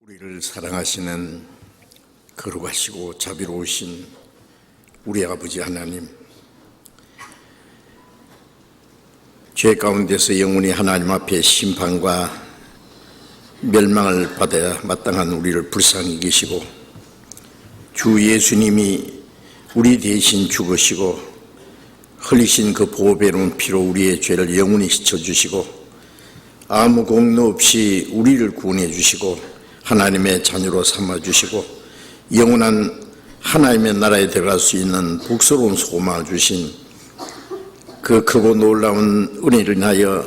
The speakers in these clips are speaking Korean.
우리를 사랑하시는 거룩하시고 자비로우신 우리 아버지 하나님, 죄 가운데서 영원히 하나님 앞에 심판과 멸망을 받아야 마땅한 우리를 불쌍히 여기시고, 주 예수님이 우리 대신 죽으시고 흘리신 그 보배로운 피로 우리의 죄를 영원히 씻어주시고 아무 공로 없이 우리를 구원해 주시고 하나님의 자녀로 삼아주시고 영원한 하나님의 나라에 들어갈 수 있는 복스러운 소망을 주신 그 크고 놀라운 은혜를 인하여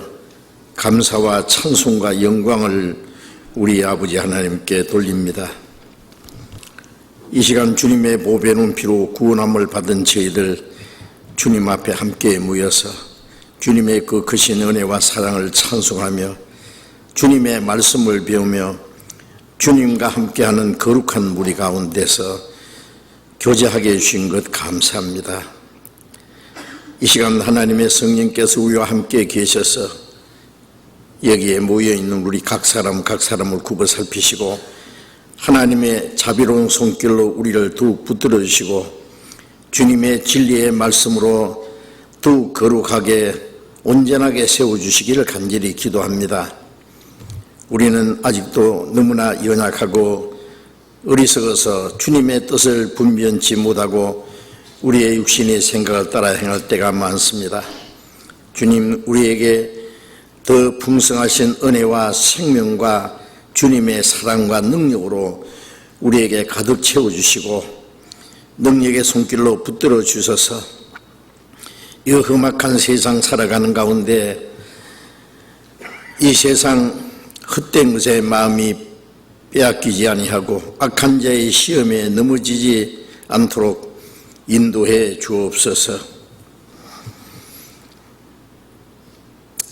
감사와 찬송과 영광을 우리 아버지 하나님께 돌립니다. 이 시간 주님의 보배로운 피로 구원함을 받은 저희들 주님 앞에 함께 모여서 주님의 그 크신 은혜와 사랑을 찬송하며 주님의 말씀을 배우며 주님과 함께하는 거룩한 무리 가운데서 교제하게 해주신 것 감사합니다. 이 시간 하나님의 성령께서 우리와 함께 계셔서 여기에 모여있는 우리 각 사람을 굽어 살피시고 하나님의 자비로운 손길로 우리를 더욱 붙들어 주시고 주님의 진리의 말씀으로 더욱 거룩하게 온전하게 세워주시기를 간절히 기도합니다. 우리는 아직도 너무나 연약하고 어리석어서 주님의 뜻을 분별치 못하고 우리의 육신의 생각을 따라 행할 때가 많습니다. 주님, 우리에게 더 풍성하신 은혜와 생명과 주님의 사랑과 능력으로 우리에게 가득 채워주시고 능력의 손길로 붙들어 주셔서 이 험악한 세상 살아가는 가운데 이 세상 헛된 것에 마음이 빼앗기지 아니하고 악한 자의 시험에 넘어지지 않도록 인도해 주옵소서.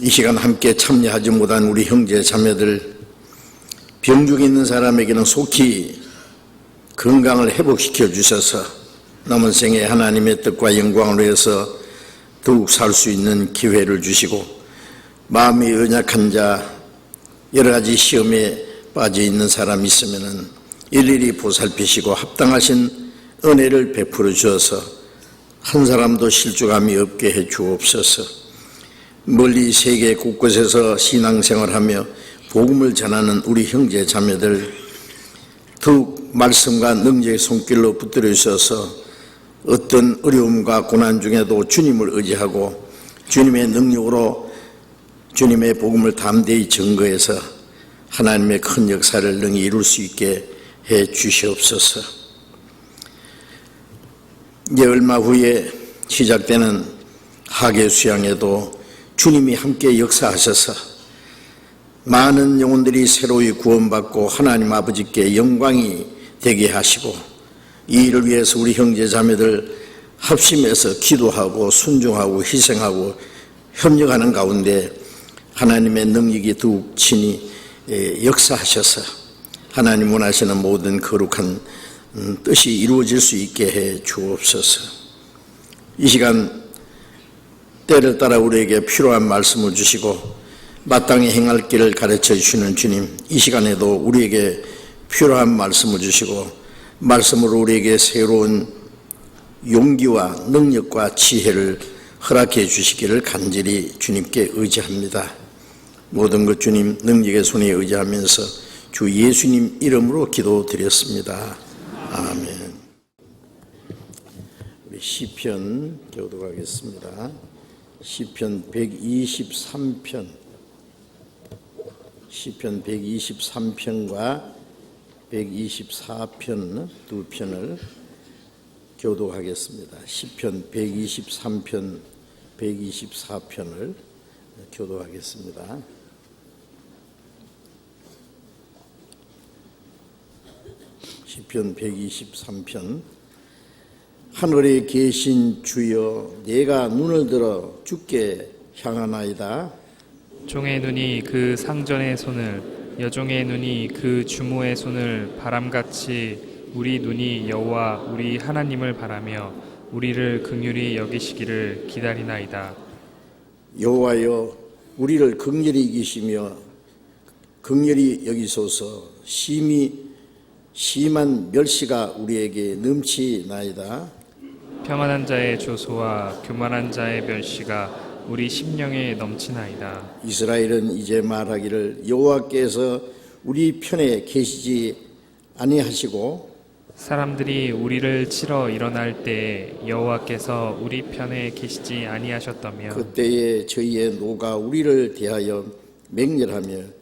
이 시간 함께 참여하지 못한 우리 형제 자매들, 병중에 있는 사람에게는 속히 건강을 회복시켜 주셔서 남은 생에 하나님의 뜻과 영광을 위해서 더욱 살 수 있는 기회를 주시고 마음이 연약한 자, 여러 가지 시험에 빠져 있는 사람이 있으면 일일이 보살피시고 합당하신 은혜를 베풀어 주셔서 한 사람도 실족함이 없게 해 주옵소서. 멀리 세계 곳곳에서 신앙생활하며 복음을 전하는 우리 형제 자매들 더욱 말씀과 능력의 손길로 붙들어 주셔서 어떤 어려움과 고난 중에도 주님을 의지하고 주님의 능력으로 주님의 복음을 담대히 증거해서 하나님의 큰 역사를 능히 이룰 수 있게 해 주시옵소서. 이제 얼마 후에 시작되는 하계 수양에도 주님이 함께 역사하셔서 많은 영혼들이 새로이 구원받고 하나님 아버지께 영광이 되게 하시고 이 일을 위해서 우리 형제 자매들 합심해서 기도하고 순종하고 희생하고 협력하는 가운데 하나님의 능력이 더욱 친히 역사하셔서 하나님 원하시는 모든 거룩한 뜻이 이루어질 수 있게 해 주옵소서. 이 시간 때를 따라 우리에게 필요한 말씀을 주시고 마땅히 행할 길을 가르쳐 주시는 주님, 이 시간에도 우리에게 필요한 말씀을 주시고 말씀으로 우리에게 새로운 용기와 능력과 지혜를 허락해 주시기를 간절히 주님께 의지합니다. 모든 것 주님 능력의 손에 의지하면서 주 예수님 이름으로 기도드렸습니다. 아멘. 우리 시편 교독하겠습니다. 시편 123편, 시편 123편과 124편 두 편을 교독하겠습니다. 시편 123편, 124편을 교독하겠습니다. 시편 123편. 하늘에 계신 주여, 내가 눈을 들어 주께 향하나이다. 종의 눈이 그 상전의 손을, 여종의 눈이 그 주모의 손을 바람같이 우리 눈이 여호와 우리 하나님을 바라며 우리를 긍휼히 여기시기를 기다리나이다. 여호와여, 우리를 긍휼히 여기시며 긍휼히 여기소서. 심한 멸시가 우리에게 넘치나이다. 평안한 자의 조소와 교만한 자의 멸시가 우리 심령에 넘치나이다. 이스라엘은 이제 말하기를 여호와께서 우리 편에 계시지 아니하시고 사람들이 우리를 치러 일어날 때에 여호와께서 우리 편에 계시지 아니하셨다며 그때에 저희의 노가 우리를 대하여 맹렬하며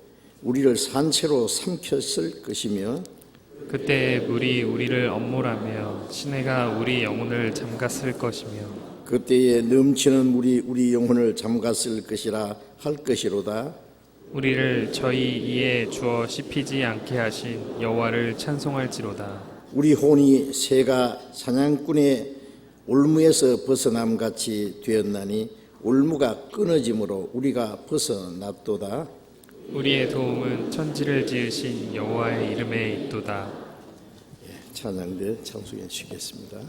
우리를 산채로 삼켰을 것이며 그때에 물이 우리를 엄몰하며 시내가 우리 영혼을 잠갔을 것이며 그때에 넘치는 물이 우리 영혼을 잠갔을 것이라 할 것이로다. 우리를 저희 이에 주어 씹히지 않게 하신 여호와를 찬송할지로다. 우리 혼이 새가 사냥꾼의 올무에서 벗어남같이 되었나니 올무가 끊어짐으로 우리가 벗어났도다. 우리의 도움은 천지를 지으신 여호와의 이름에 있도다. 찬양대 찬송해 주시겠습니다.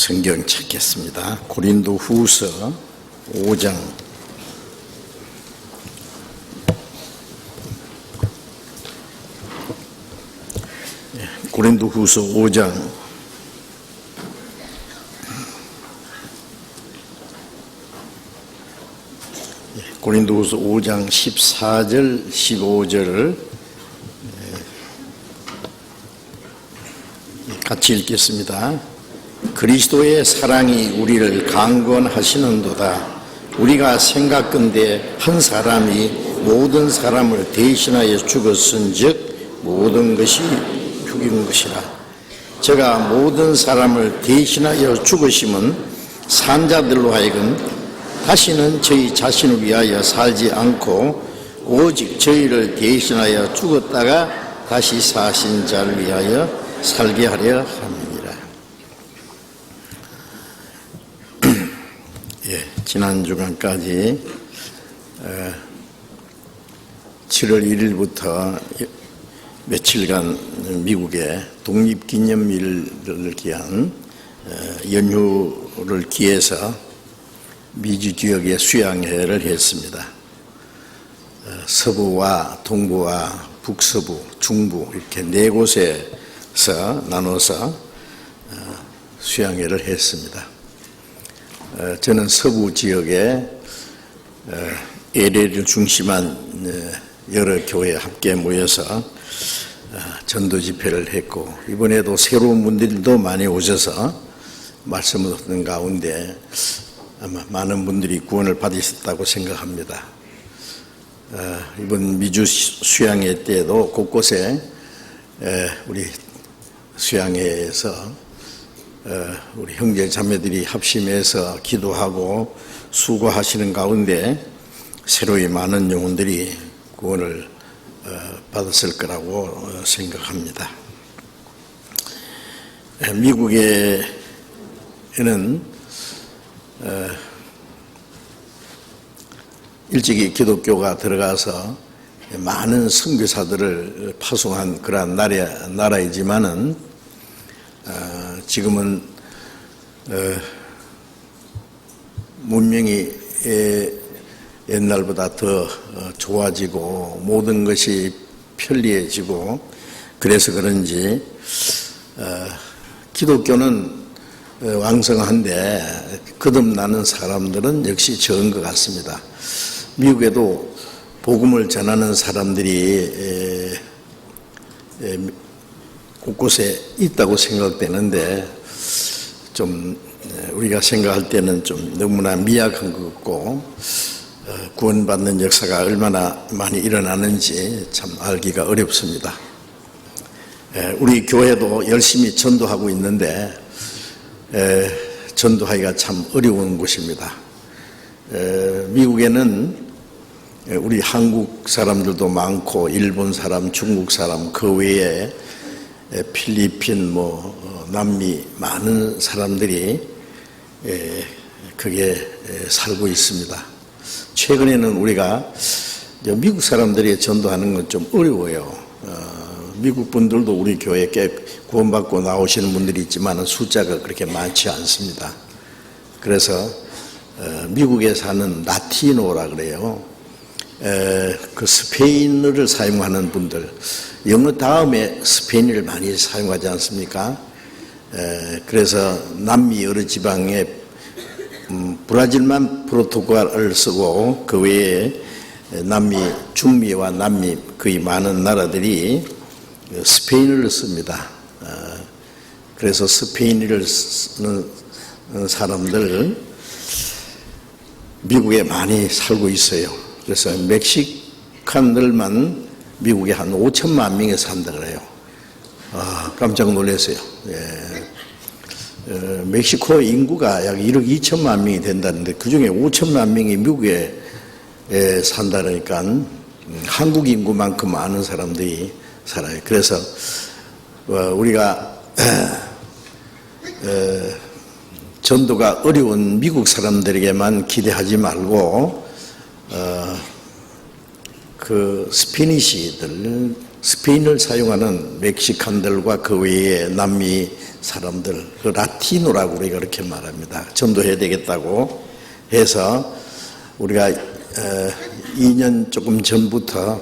성경 찾겠습니다. 고린도 후서 5장 고린도후서 5장 고린도후서 5장 14절 15절을 같이 읽겠습니다. 그리스도의 사랑이 우리를 강권하시는도다. 우리가 생각건대 한 사람이 모든 사람을 대신하여 죽었은즉 모든 것이 죽인 것이라. 제가 모든 사람을 대신하여 죽으심은 산자들로 하여금 다시는 저희 자신을 위하여 살지 않고 오직 저희를 대신하여 죽었다가 다시 사신 자를 위하여 살게 하려 함이니라. 예, 지난 주간까지 7월 1일부터 며칠간 미국의 독립기념일을 기한 연휴를 기해서 미주 지역에 수양회를 했습니다. 서부와 동부와 북서부, 중부 이렇게 네 곳에서 나눠서 수양회를 했습니다. 저는 서부 지역에 LA를 중심한 여러 교회 함께 모여서 전도 집회를 했고, 이번에도 새로운 분들도 많이 오셔서 말씀을 듣는 가운데 아마 많은 분들이 구원을 받으셨다고 생각합니다. 이번 미주 수양회 때도 곳곳에 우리 수양회에서 우리 형제 자매들이 합심해서 기도하고 수고하시는 가운데 새로이 많은 영혼들이 구원을 받았을 거라고 생각합니다. 미국에는 일찍이 기독교가 들어가서 많은 선교사들을 파송한 그러한 나라이지만은 지금은 문명이 옛날보다 더 좋아지고 모든 것이 편리해지고 그래서 그런지 기독교는 왕성한데 거듭나는 사람들은 역시 적은 것 같습니다. 미국에도 복음을 전하는 사람들이 곳곳에 있다고 생각되는데 좀 우리가 생각할 때는 좀 너무나 미약한 것 같고 구원받는 역사가 얼마나 많이 일어나는지 참 알기가 어렵습니다. 우리 교회도 열심히 전도하고 있는데 전도하기가 참 어려운 곳입니다. 미국에는 우리 한국 사람들도 많고 일본 사람, 중국 사람, 그 외에 필리핀, 남미 많은 사람들이 거기에 살고 있습니다. 최근에는 우리가 미국 사람들이 전도하는 건 좀 어려워요. 미국 분들도 우리 교회에 꽤 구원받고 나오시는 분들이 있지만 숫자가 그렇게 많지 않습니다. 그래서 미국에 사는 라티노라 그래요. 그 스페인어를 사용하는 분들, 영어 다음에 스페인어를 많이 사용하지 않습니까? 그래서 남미 여러 지방에 브라질만 포르투갈을 쓰고 그 외에 남미, 중미와 남미 거의 많은 나라들이 스페인어를 씁니다. 그래서 스페인어를 쓰는 사람들 미국에 많이 살고 있어요. 그래서 멕시칸들만 미국에 한 5천만 명이 산다 그래요. 깜짝 놀랐어요. 멕시코 인구가 약 1억 2천만 명이 된다는데 그 중에 5천만 명이 미국에 산다 그러니까 한국 인구만큼 많은 사람들이 살아요. 그래서 우리가 전도가 어려운 미국 사람들에게만 기대하지 말고 그 스페니시들, 스페인을 사용하는 멕시칸들과 그 외에 남미 사람들, 그 라티노라고 우리가 그렇게 말합니다. 전도해야 되겠다고 해서 우리가 2년 조금 전부터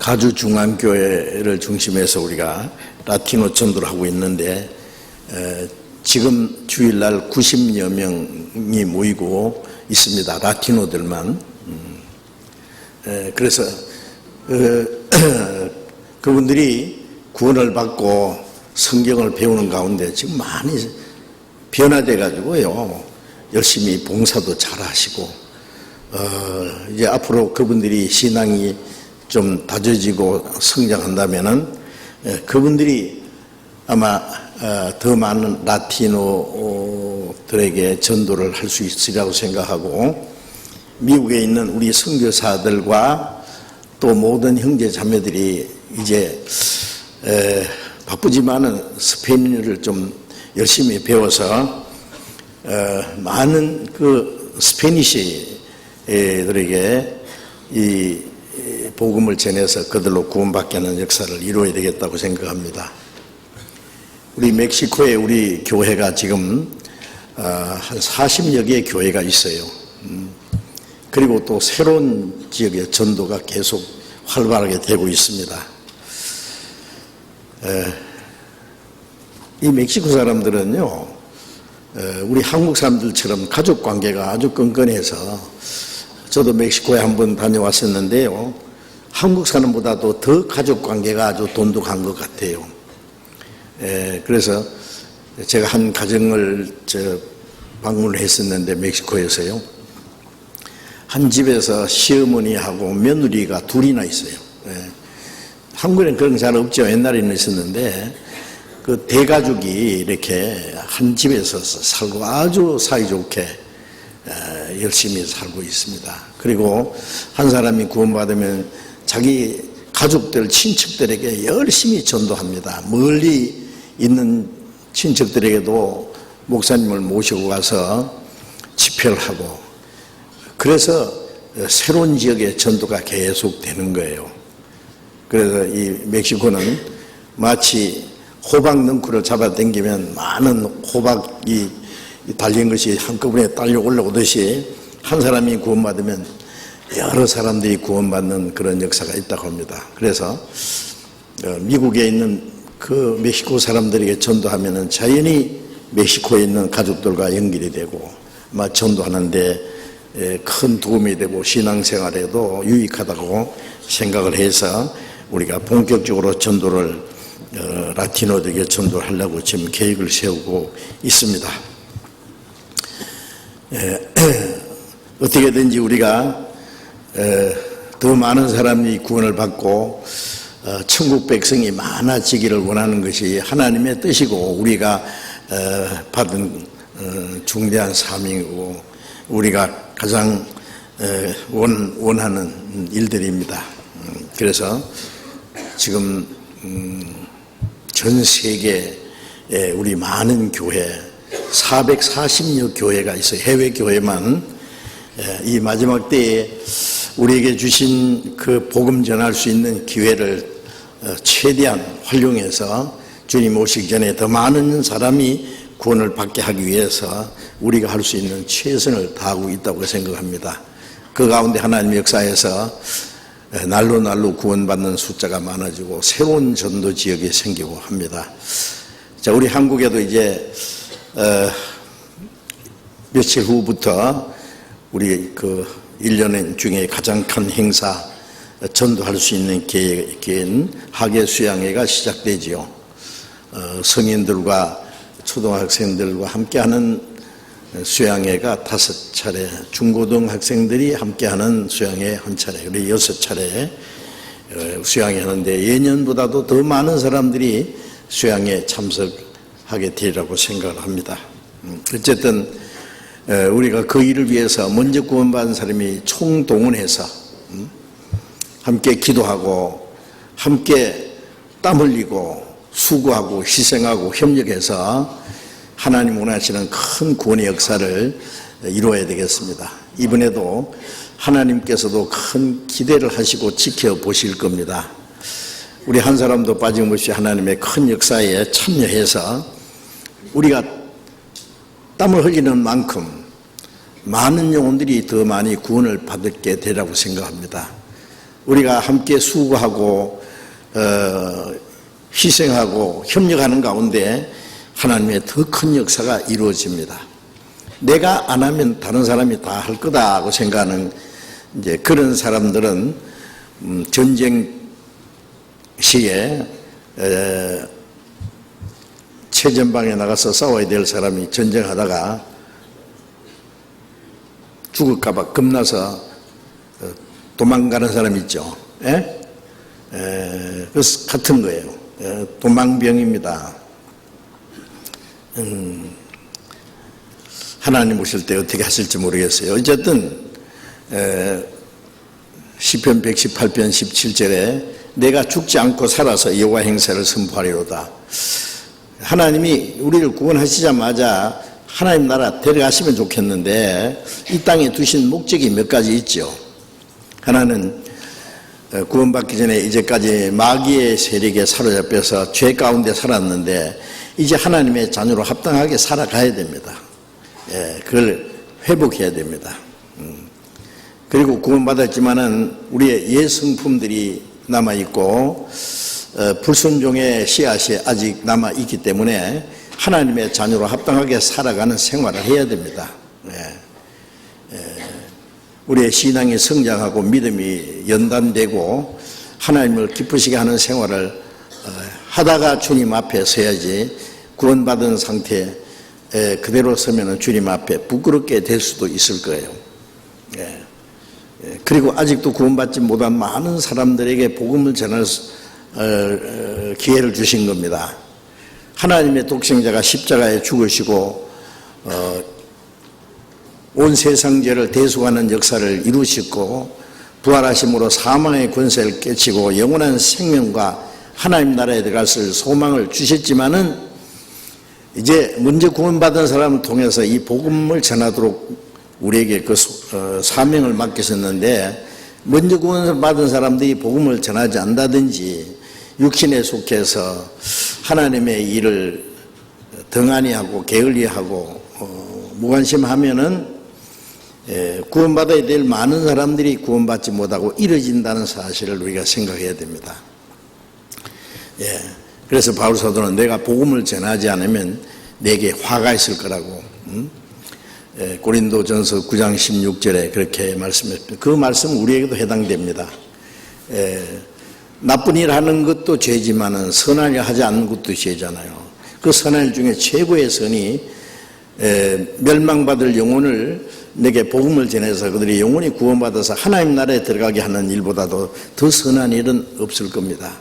가주중앙교회를 중심해서 우리가 라티노 전도를 하고 있는데 지금 주일날 90여 명이 모이고 있습니다. 라티노들만. 그래서 그분들이 구원을 받고 성경을 배우는 가운데 지금 많이 변화돼 가지고요. 열심히 봉사도 잘 하시고 이제 앞으로 그분들이 신앙이 좀 다져지고 성장한다면은 그분들이 아마 더 많은 라티노들에게 전도를 할 수 있으리라고 생각하고, 미국에 있는 우리 선교사들과 또 모든 형제 자매들이 이제 바쁘지만은 스페인어를 좀 열심히 배워서 많은 그 스페니시들에게 이 복음을 전해서 그들로 구원받게 하는 역사를 이루어야 되겠다고 생각합니다. 우리 멕시코에 우리 교회가 지금 한 40여 개의 교회가 있어요. 그리고 또 새로운 지역의 전도가 계속 활발하게 되고 있습니다. 이 멕시코 사람들은요, 우리 한국 사람들처럼 가족 관계가 아주 끈끈해서, 저도 멕시코에 한번 다녀왔었는데요, 한국 사람보다도 더 가족 관계가 아주 돈독한 것 같아요. 그래서 제가 한 가정을 방문을 했었는데, 멕시코에서요, 한 집에서 시어머니하고 며느리가 둘이나 있어요. 한국에는 그런 게 잘 없죠. 옛날에는 있었는데, 그 대가족이 이렇게 한 집에서 살고 아주 사이좋게 열심히 살고 있습니다. 그리고 한 사람이 구원받으면 자기 가족들, 친척들에게 열심히 전도합니다. 멀리 있는 친척들에게도 목사님을 모시고 가서 집회를 하고, 그래서 새로운 지역의 전도가 계속 되는 거예요. 그래서 이 멕시코는 마치 호박 넝쿨을 잡아당기면 많은 호박이 달린 것이 한꺼번에 딸려 올라오듯이, 한 사람이 구원받으면 여러 사람들이 구원받는 그런 역사가 있다고 합니다. 그래서 미국에 있는 그 멕시코 사람들에게 전도하면은 자연히 멕시코에 있는 가족들과 연결이 되고, 아마 전도하는데 큰 도움이 되고 신앙생활에도 유익하다고 생각을 해서 우리가 본격적으로 전도를 라티노들에게 전도를 하려고 지금 계획을 세우고 있습니다. 어떻게든지 우리가 더 많은 사람이 구원을 받고 천국 백성이 많아지기를 원하는 것이 하나님의 뜻이고, 우리가 받은 중대한 사명이고, 우리가 가장 원하는 일들입니다. 그래서 지금 전 세계에 우리 많은 교회, 440여 교회가 있어요. 해외 교회만. 이 마지막 때에 우리에게 주신 그 복음 전할 수 있는 기회를 최대한 활용해서 주님 오시기 전에 더 많은 사람이 구원을 받게 하기 위해서 우리가 할 수 있는 최선을 다하고 있다고 생각합니다. 그 가운데 하나님의 역사에서 날로 구원받는 숫자가 많아지고 새로운 전도 지역이 생기고 합니다. 자, 우리 한국에도 이제 며칠 후부터 우리 그 1년 중에 가장 큰 행사, 전도할 수 있는 계획인 학예 수양회가 시작되지요. 성인들과 초등학생들과 함께하는 수양회가 5차례, 중고등학생들이 함께하는 수양회 1차례, 그리고 6차례 수양회 하는데, 예년보다도 더 많은 사람들이 수양회 참석하게 되리라고 생각을 합니다. 어쨌든 우리가 그 일을 위해서 먼저 구원받은 사람이 총동원해서 함께 기도하고 함께 땀 흘리고 수고하고 희생하고 협력해서 하나님 원하시는 큰 구원의 역사를 이루어야 되겠습니다. 이번에도 하나님께서도 큰 기대를 하시고 지켜보실 겁니다. 우리 한 사람도 빠짐없이 하나님의 큰 역사에 참여해서 우리가 땀을 흘리는 만큼 많은 영혼들이 더 많이 구원을 받게 되라고 생각합니다. 우리가 함께 수고하고 희생하고 협력하는 가운데 하나님의 더 큰 역사가 이루어집니다. 내가 안 하면 다른 사람이 다 할 거다고 생각하는 이제 그런 사람들은 전쟁 시에 최전방에 나가서 싸워야 될 사람이 전쟁하다가 죽을까 봐 겁나서 도망가는 사람 있죠. 그래서 같은 거예요. 도망병입니다. 하나님 오실 때 어떻게 하실지 모르겠어요. 어쨌든 시편 118편 17절에 내가 죽지 않고 살아서 여호와 행세를 선포하리로다. 하나님이 우리를 구원하시자마자 하나님 나라 데려가시면 좋겠는데 이 땅에 두신 목적이 몇 가지 있죠. 하나는 구원받기 전에 이제까지 마귀의 세력에 사로잡혀서 죄 가운데 살았는데 이제 하나님의 자녀로 합당하게 살아가야 됩니다. 그걸 회복해야 됩니다. 그리고 구원받았지만은 우리의 예성품들이 남아있고 불순종의 씨앗이 아직 남아있기 때문에 하나님의 자녀로 합당하게 살아가는 생활을 해야 됩니다. 우리의 신앙이 성장하고 믿음이 연단되고 하나님을 기쁘시게 하는 생활을 하다가 주님 앞에 서야지 구원받은 상태에 그대로 서면 주님 앞에 부끄럽게 될 수도 있을 거예요. 그리고 아직도 구원받지 못한 많은 사람들에게 복음을 전할 기회를 주신 겁니다. 하나님의 독생자가 십자가에 죽으시고 온 세상 죄를 대속하는 역사를 이루시고 부활하심으로 사망의 권세를 깨치고 영원한 생명과 하나님 나라에 들어갈 소망을 주셨지만은 이제 먼저 구원받은 사람을 통해서 이 복음을 전하도록 우리에게 그 사명을 맡기셨는데 먼저 구원받은 사람들이 복음을 전하지 않는다든지 육신에 속해서 하나님의 일을 등한히 하고 게을리하고 무관심하면은 구원받아야 될 많은 사람들이 구원받지 못하고 이뤄진다는 사실을 우리가 생각해야 됩니다. 그래서 바울 사도는 내가 복음을 전하지 않으면 내게 화가 있을 거라고 고린도전서 9장 16절에 그렇게 말씀했습니다. 그 말씀은 우리에게도 해당됩니다. 나쁜 일 하는 것도 죄지만은 선한 일 하지 않는 것도 죄잖아요. 그 선한 일 중에 최고의 선이 멸망받을 영혼을 내게 복음을 전해서 그들이 영혼이 구원받아서 하나님 나라에 들어가게 하는 일보다도 더 선한 일은 없을 겁니다.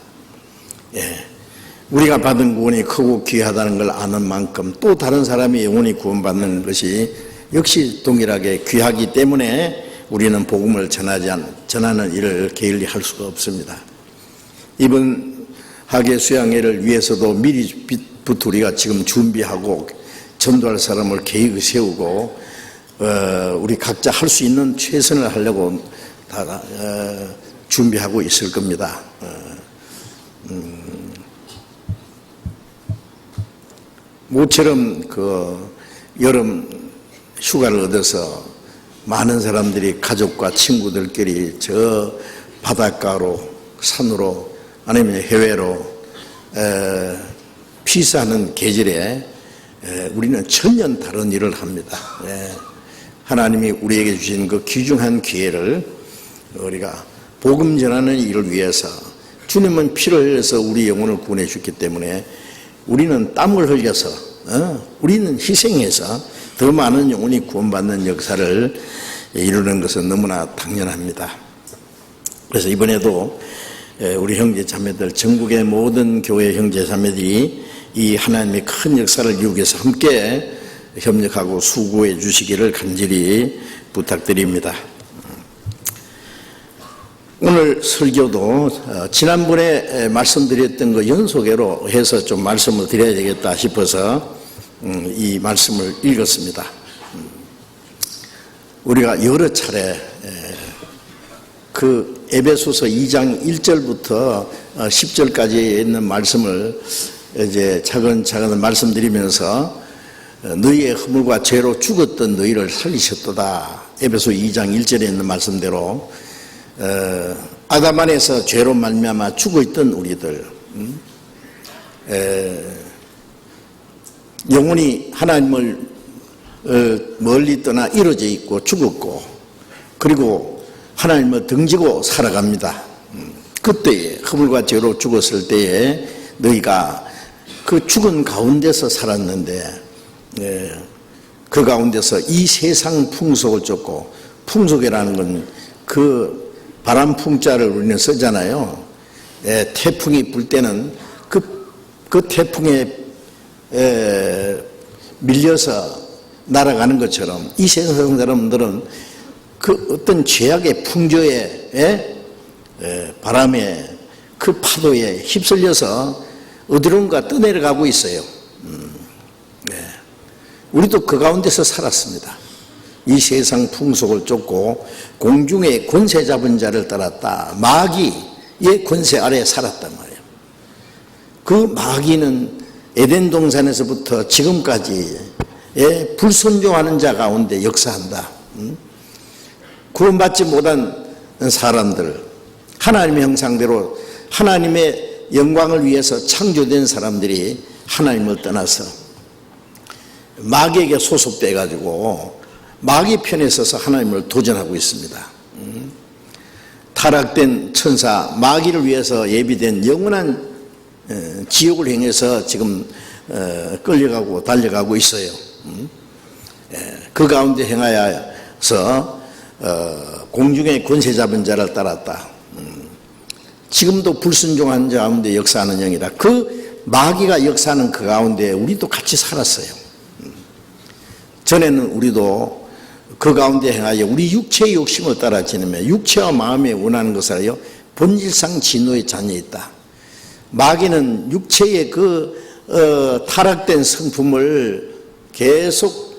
우리가 받은 구원이 크고 귀하다는 걸 아는 만큼 또 다른 사람이 영혼이 구원받는 것이 역시 동일하게 귀하기 때문에 우리는 복음을 전하는 일을 게을리 할 수가 없습니다. 이번 학예 수양회를 위해서도 미리부터 우리가 지금 준비하고 전도할 사람을 계획을 세우고 우리 각자 할 수 있는 최선을 하려고 다 준비하고 있을 겁니다. 모처럼 그 여름 휴가를 얻어서 많은 사람들이 가족과 친구들끼리 저 바닷가로 산으로 아니면 해외로 피서하는 계절에 우리는 천년 다른 일을 합니다. 하나님이 우리에게 주신 그 귀중한 기회를 우리가 복음 전하는 일을 위해서 주님은 피를 흘려서 우리 영혼을 구원해 주셨기 때문에 우리는 땀을 흘려서 우리는 희생해서 더 많은 영혼이 구원받는 역사를 이루는 것은 너무나 당연합니다. 그래서 이번에도 우리 형제 자매들 전국의 모든 교회 형제 자매들이 이 하나님의 큰 역사를 이루기 위해서 함께 협력하고 수고해 주시기를 간절히 부탁드립니다. 오늘 설교도 지난번에 말씀드렸던 거 연속으로 해서 좀 말씀을 드려야 되겠다 싶어서 이 말씀을 읽었습니다. 우리가 여러 차례 그 에베소서 2장 1절부터 10절까지 있는 말씀을 이제 차근차근 말씀드리면서 너희의 허물과 죄로 죽었던 너희를 살리셨도다. 에베소 2장 1절에 있는 말씀대로 아담 안에서 죄로 말미암아 죽어있던 우리들, 영혼이 하나님을 멀리 떠나 이루어져 있고 죽었고, 그리고 하나님을 등지고 살아갑니다. 그때에 허물과 죄로 죽었을 때에 너희가 그 죽은 가운데서 살았는데, 그 가운데서 이 세상 풍속을 쫓고, 풍속이라는 건 그 바람 풍자를 우리는 쓰잖아요. 태풍이 불 때는 그 태풍에 밀려서 날아가는 것처럼 이 세상 사람들은 그 어떤 죄악의 풍조에 바람에 그 파도에 휩쓸려서 어디론가 떠내려가고 있어요. 우리도 그 가운데서 살았습니다. 이 세상 풍속을 쫓고 공중의 권세 잡은 자를 따랐다. 마귀의 권세 아래에 살았단 말이에요. 그 마귀는 에덴 동산에서부터 지금까지 불순종하는 자 가운데 역사한다. 구원받지 못한 사람들, 하나님의 형상대로 하나님의 영광을 위해서 창조된 사람들이 하나님을 떠나서 마귀에게 소속돼 가지고 마귀 편에 서서 하나님을 도전하고 있습니다. 타락된 천사 마귀를 위해서 예비된 영원한 지옥을 향해서 지금 끌려가고 달려가고 있어요. 그 가운데 행하여서 공중의 권세 잡은 자를 따랐다. 지금도 불순종한 자 가운데 역사하는 영이다. 그 마귀가 역사하는 그 가운데 우리도 같이 살았어요. 전에는 우리도 그 가운데 행하여 우리 육체의 욕심을 따라 지내며 육체와 마음에 원하는 것을 하여 본질상 진노의 자녀에 있다. 마귀는 육체의 그 타락된 성품을 계속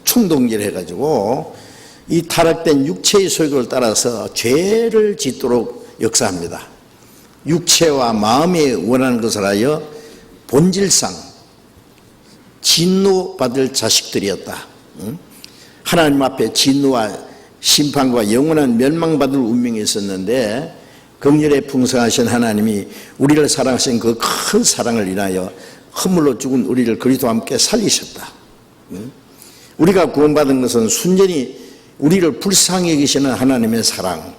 충동질 해가지고 이 타락된 육체의 소욕을 따라서 죄를 짓도록 역사합니다. 육체와 마음에 원하는 것을 하여 본질상 진노받을 자식들이었다. 하나님 앞에 진노와 심판과 영원한 멸망받을 운명이 있었는데 긍휼에 풍성하신 하나님이 우리를 사랑하신 그 큰 사랑을 인하여 허물로 죽은 우리를 그리스도와 함께 살리셨다. 우리가 구원받은 것은 순전히 우리를 불쌍히 여기시는 하나님의 사랑,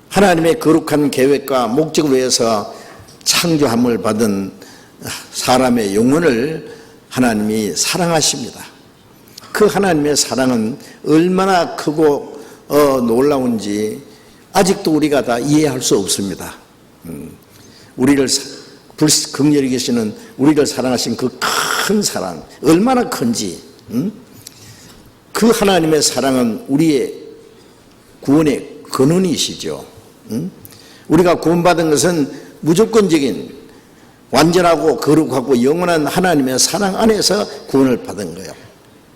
하나님의 거룩한 계획과 목적을 위해서 창조함을 받은 사람의 영혼을 하나님이 사랑하십니다. 그 하나님의 사랑은 얼마나 크고 놀라운지 아직도 우리가 다 이해할 수 없습니다. 우리를 긍휼히 계시는 우리를 사랑하신 그 큰 사랑 얼마나 큰지, 그 하나님의 사랑은 우리의 구원의 근원이시죠. 우리가 구원받은 것은 무조건적인 완전하고 거룩하고 영원한 하나님의 사랑 안에서 구원을 받은 거예요.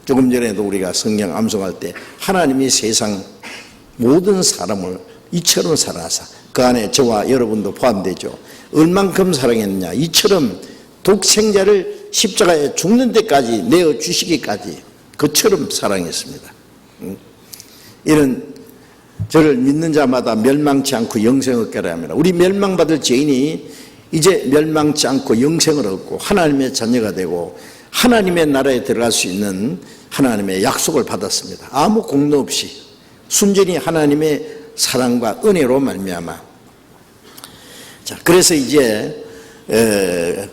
조금 전에도 우리가 성경 암송할 때 하나님이 세상 모든 사람을 이처럼 사랑하사, 그 안에 저와 여러분도 포함되죠. 얼만큼 사랑했느냐, 이처럼 독생자를 십자가에 죽는 데까지 내어주시기까지 그처럼 사랑했습니다. 이는 저를 믿는 자마다 멸망치 않고 영생을 얻게 합니다. 우리 멸망받을 죄인이 이제 멸망치 않고 영생을 얻고 하나님의 자녀가 되고 하나님의 나라에 들어갈 수 있는 하나님의 약속을 받았습니다. 아무 공로 없이 순전히 하나님의 사랑과 은혜로 말미암아. 자, 그래서 이제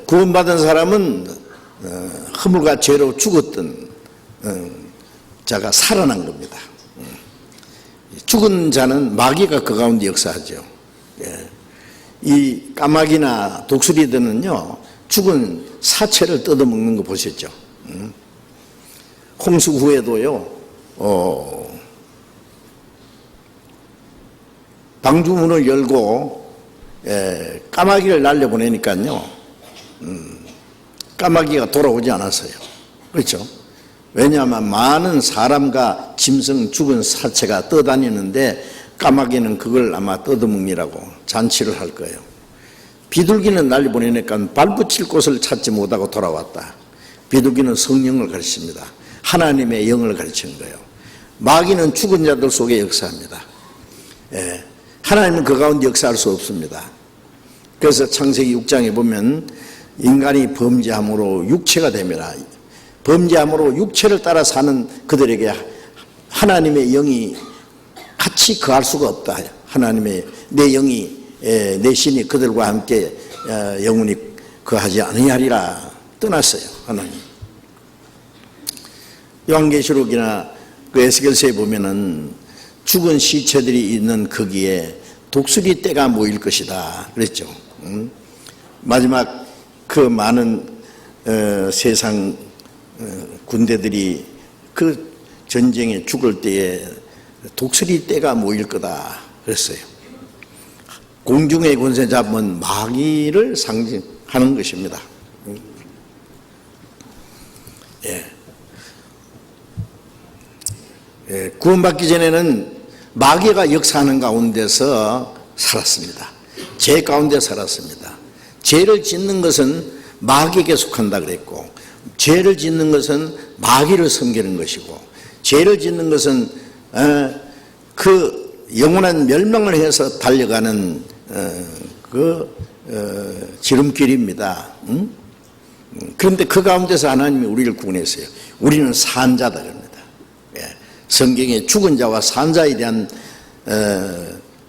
구원받은 사람은 허물과 죄로 죽었던 자가 살아난 겁니다. 죽은 자는 마귀가 그 가운데 역사하죠. 이 까마귀나 독수리들은요, 죽은 사체를 뜯어먹는 거 보셨죠? 홍수 후에도요, 방주문을 열고 까마귀를 날려보내니까요, 까마귀가 돌아오지 않았어요. 그렇죠? 왜냐하면 많은 사람과 짐승 죽은 사체가 떠다니는데 까마귀는 그걸 아마 뜯어먹느라고 잔치를 할 거예요. 비둘기는 날려보내니까 발붙일 곳을 찾지 못하고 돌아왔다. 비둘기는 성령을 가르칩니다. 하나님의 영을 가르치는 거예요. 마귀는 죽은 자들 속에 역사합니다. 예. 하나님은 그 가운데 역사할 수 없습니다. 그래서 창세기 6장에 보면 인간이 범죄함으로 육체가 되면라. 범죄함으로 육체를 따라 사는 그들에게 하나님의 영이 같이 거할 수가 없다. 하나님의 내 영이 내 신이 그들과 함께 영원히 거하지 아니하리라 떠났어요. 하나님. 요한계시록이나 그 에스겔서에 보면은 죽은 시체들이 있는 거기에 독수리 떼가 모일 것이다 그랬죠. 마지막 그 많은 세상 군대들이 그 전쟁에 죽을 때에 독수리 떼가 모일 거다 그랬어요. 공중의 권세 잡은 마귀를 상징하는 것입니다. 구원받기 전에는 마귀가 역사하는 가운데서 살았습니다. 죄 가운데 살았습니다. 죄를 짓는 것은 마귀에게 속한다 그랬고, 죄를 짓는 것은 마귀를 섬기는 것이고, 죄를 짓는 것은 그 영원한 멸망을 해서 달려가는 지름길입니다. 그런데 그 가운데서 하나님이 우리를 구원했어요. 우리는 산자다 그럽니다. 성경에 죽은 자와 산자에 대한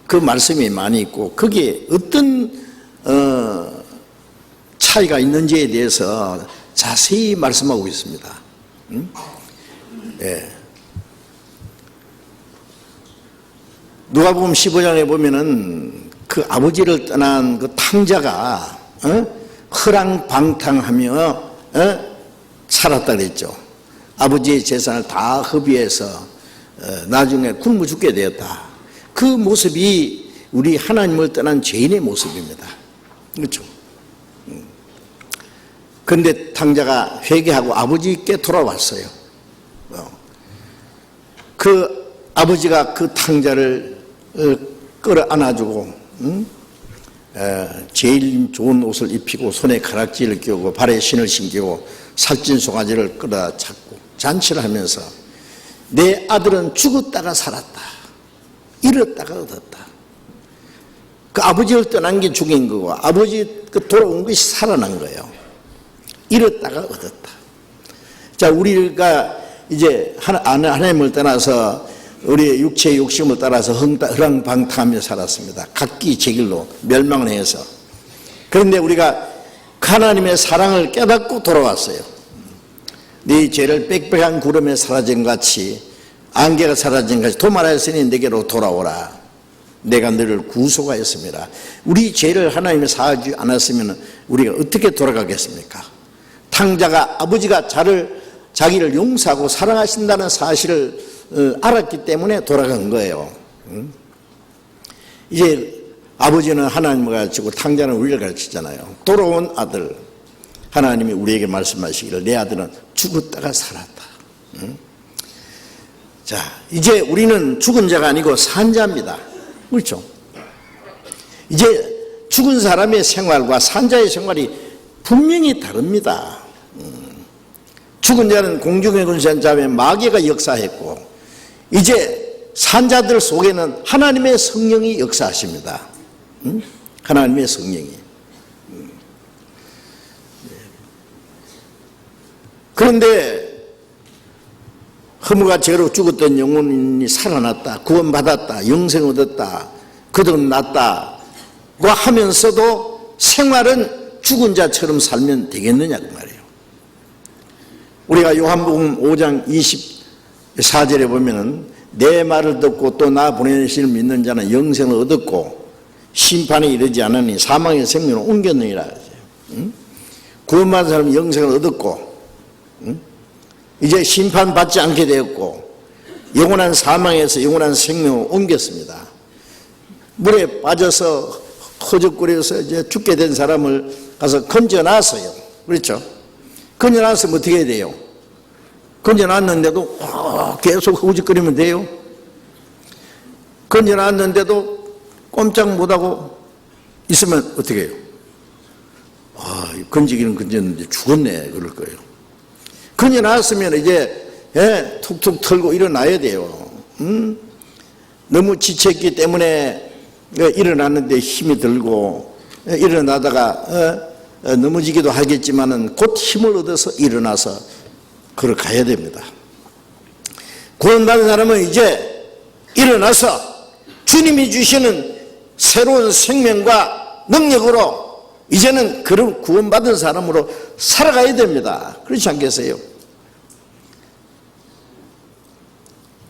그 말씀이 많이 있고, 거기에 어떤 차이가 있는지에 대해서 자세히 말씀하고 있습니다. 누가복음 15장에 보면은 그 아버지를 떠난 그 탕자가 허랑방탕하며 살았다 그랬죠. 아버지의 재산을 다 허비해서 나중에 굶어 죽게 되었다. 그 모습이 우리 하나님을 떠난 죄인의 모습입니다. 그렇죠? 그런데 탕자가 회개하고 아버지께 돌아왔어요. 그 아버지가 그 탕자를 끌어안아주고 제일 좋은 옷을 입히고 손에 가락지를 끼우고 발에 신을 신기고 살찐 송아지를 끌어잡고 잔치를 하면서 내 아들은 죽었다가 살았다. 잃었다가 얻었다. 그 아버지를 떠난 게 죽인 거고 아버지 그 돌아온 것이 살아난 거예요. 잃었다가 얻었다. 자, 우리가 이제 하나님을 떠나서 우리의 육체의 욕심을 따라서 허랑방탕하며 살았습니다. 각기 제 길로 멸망을 해서. 그런데 우리가 하나님의 사랑을 깨닫고 돌아왔어요. 네 죄를 빽빽한 구름에 사라진 같이 안개가 사라진 같이 도말하였으니 내게로 돌아오라. 내가 너를 구속하였습니다. 우리 죄를 하나님이 사하지 않았으면 우리가 어떻게 돌아가겠습니까? 탕자가 아버지가 자기를 용서하고 사랑하신다는 사실을 알았기 때문에 돌아간 거예요. 이제 아버지는 하나님을 가르치고 탕자는 우리를 가르치잖아요. 돌아온 아들, 하나님이 우리에게 말씀하시기를 내 아들은 죽었다가 살았다. 자, 이제 우리는 죽은 자가 아니고 산 자입니다. 그렇죠? 이제 죽은 사람의 생활과 산 자의 생활이 분명히 다릅니다. 죽은 자는 공중의 권세한 자의 마귀가 역사했고, 이제 산자들 속에는 하나님의 성령이 역사하십니다. 하나님의 성령이. 그런데 허무가 죄로 죽었던 영혼이 살아났다, 구원받았다, 영생 얻었다, 거듭났다고 하면서도 생활은 죽은 자처럼 살면 되겠느냐 그 말이에요. 우리가 요한복음 5장 24절에 보면은 내 말을 듣고 또 나 보내신 이를 믿는 자는 영생을 얻었고 심판에 이르지 않으니 사망의 생명을 옮겼느니라. 구원받은 사람은 영생을 얻었고 이제 심판받지 않게 되었고 영원한 사망에서 영원한 생명을 옮겼습니다. 물에 빠져서 허적거려서 이제 죽게 된 사람을 가서 건져놨어요. 그렇죠? 건져놨으면 어떻게 해야 돼요? 건져놨는데도 계속 허우적거리면 돼요? 건져놨는데도 꼼짝 못하고 있으면 어떻게 해요? 건지기는 건졌는데 죽었네 그럴 거예요. 건져놨으면 이제 툭툭 털고 일어나야 돼요. 너무 지쳤기 때문에 일어났는데 힘이 들고 일어나다가 넘어지기도 하겠지만은 곧 힘을 얻어서 일어나서 걸어가야 됩니다. 구원받은 사람은 이제 일어나서 주님이 주시는 새로운 생명과 능력으로 이제는 그런 구원받은 사람으로 살아가야 됩니다. 그렇지 않겠어요?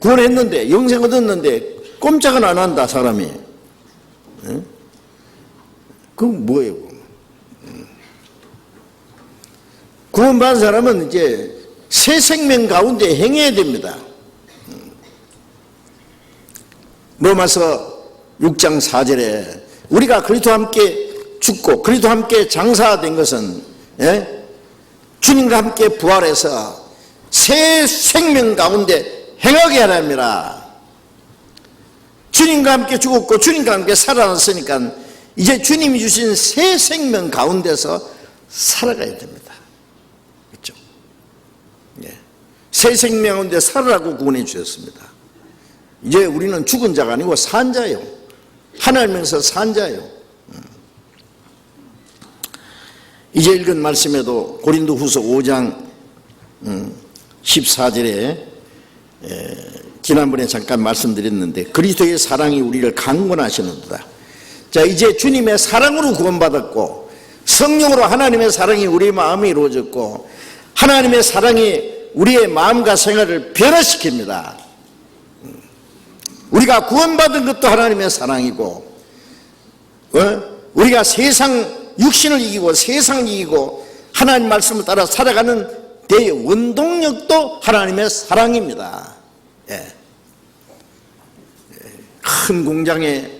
구원했는데 영생 얻었는데 꼼짝은 안 한다 사람이. 그건 뭐예요? 구원받은 사람은 이제 새 생명 가운데 행해야 됩니다. 로마서 6장 4절에 우리가 그리스도와 함께 죽고 그리스도와 함께 장사된 것은 주님과 함께 부활해서 새 생명 가운데 행하게 하랍니다. 주님과 함께 죽었고 주님과 함께 살아났으니까 이제 주님이 주신 새 생명 가운데서 살아가야 됩니다. 그렇죠? 새 생명 가운데 살아라고 구원해 주셨습니다. 이제 우리는 죽은 자가 아니고 산 자예요. 하나님에서 산 자예요. 이제 읽은 말씀에도 고린도후서 5장 14절에 지난번에 잠깐 말씀드렸는데 그리스도의 사랑이 우리를 강권하시는도다. 자, 이제 주님의 사랑으로 구원받았고 성령으로 하나님의 사랑이 우리 마음에 이루어졌고 하나님의 사랑이 우리의 마음과 생활을 변화시킵니다. 우리가 구원받은 것도 하나님의 사랑이고 우리가 세상 육신을 이기고 세상을 이기고 하나님 말씀을 따라 살아가는 내 원동력도 하나님의 사랑입니다. 큰 공장에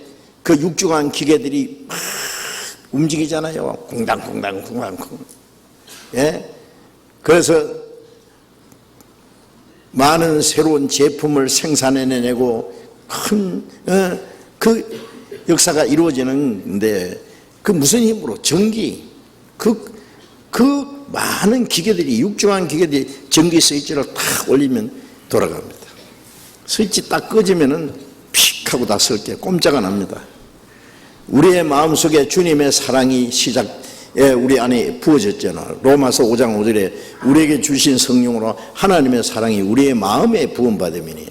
그 육중한 기계들이 막 움직이잖아요. 쿵당쿵당. 그래서 많은 새로운 제품을 생산해내고 큰 그 역사가 이루어지는데 그 무슨 힘으로? 전기. 그 많은 기계들이 육중한 기계들이 전기 스위치를 탁 올리면 돌아갑니다. 스위치 딱 꺼지면은 픽 하고 다 쓸게 꼼짝 안 합니다. 우리의 마음속에 주님의 사랑이 우리 안에 부어졌잖아. 로마서 5장 5절에 우리에게 주신 성령으로 하나님의 사랑이 우리의 마음에 부음받음이니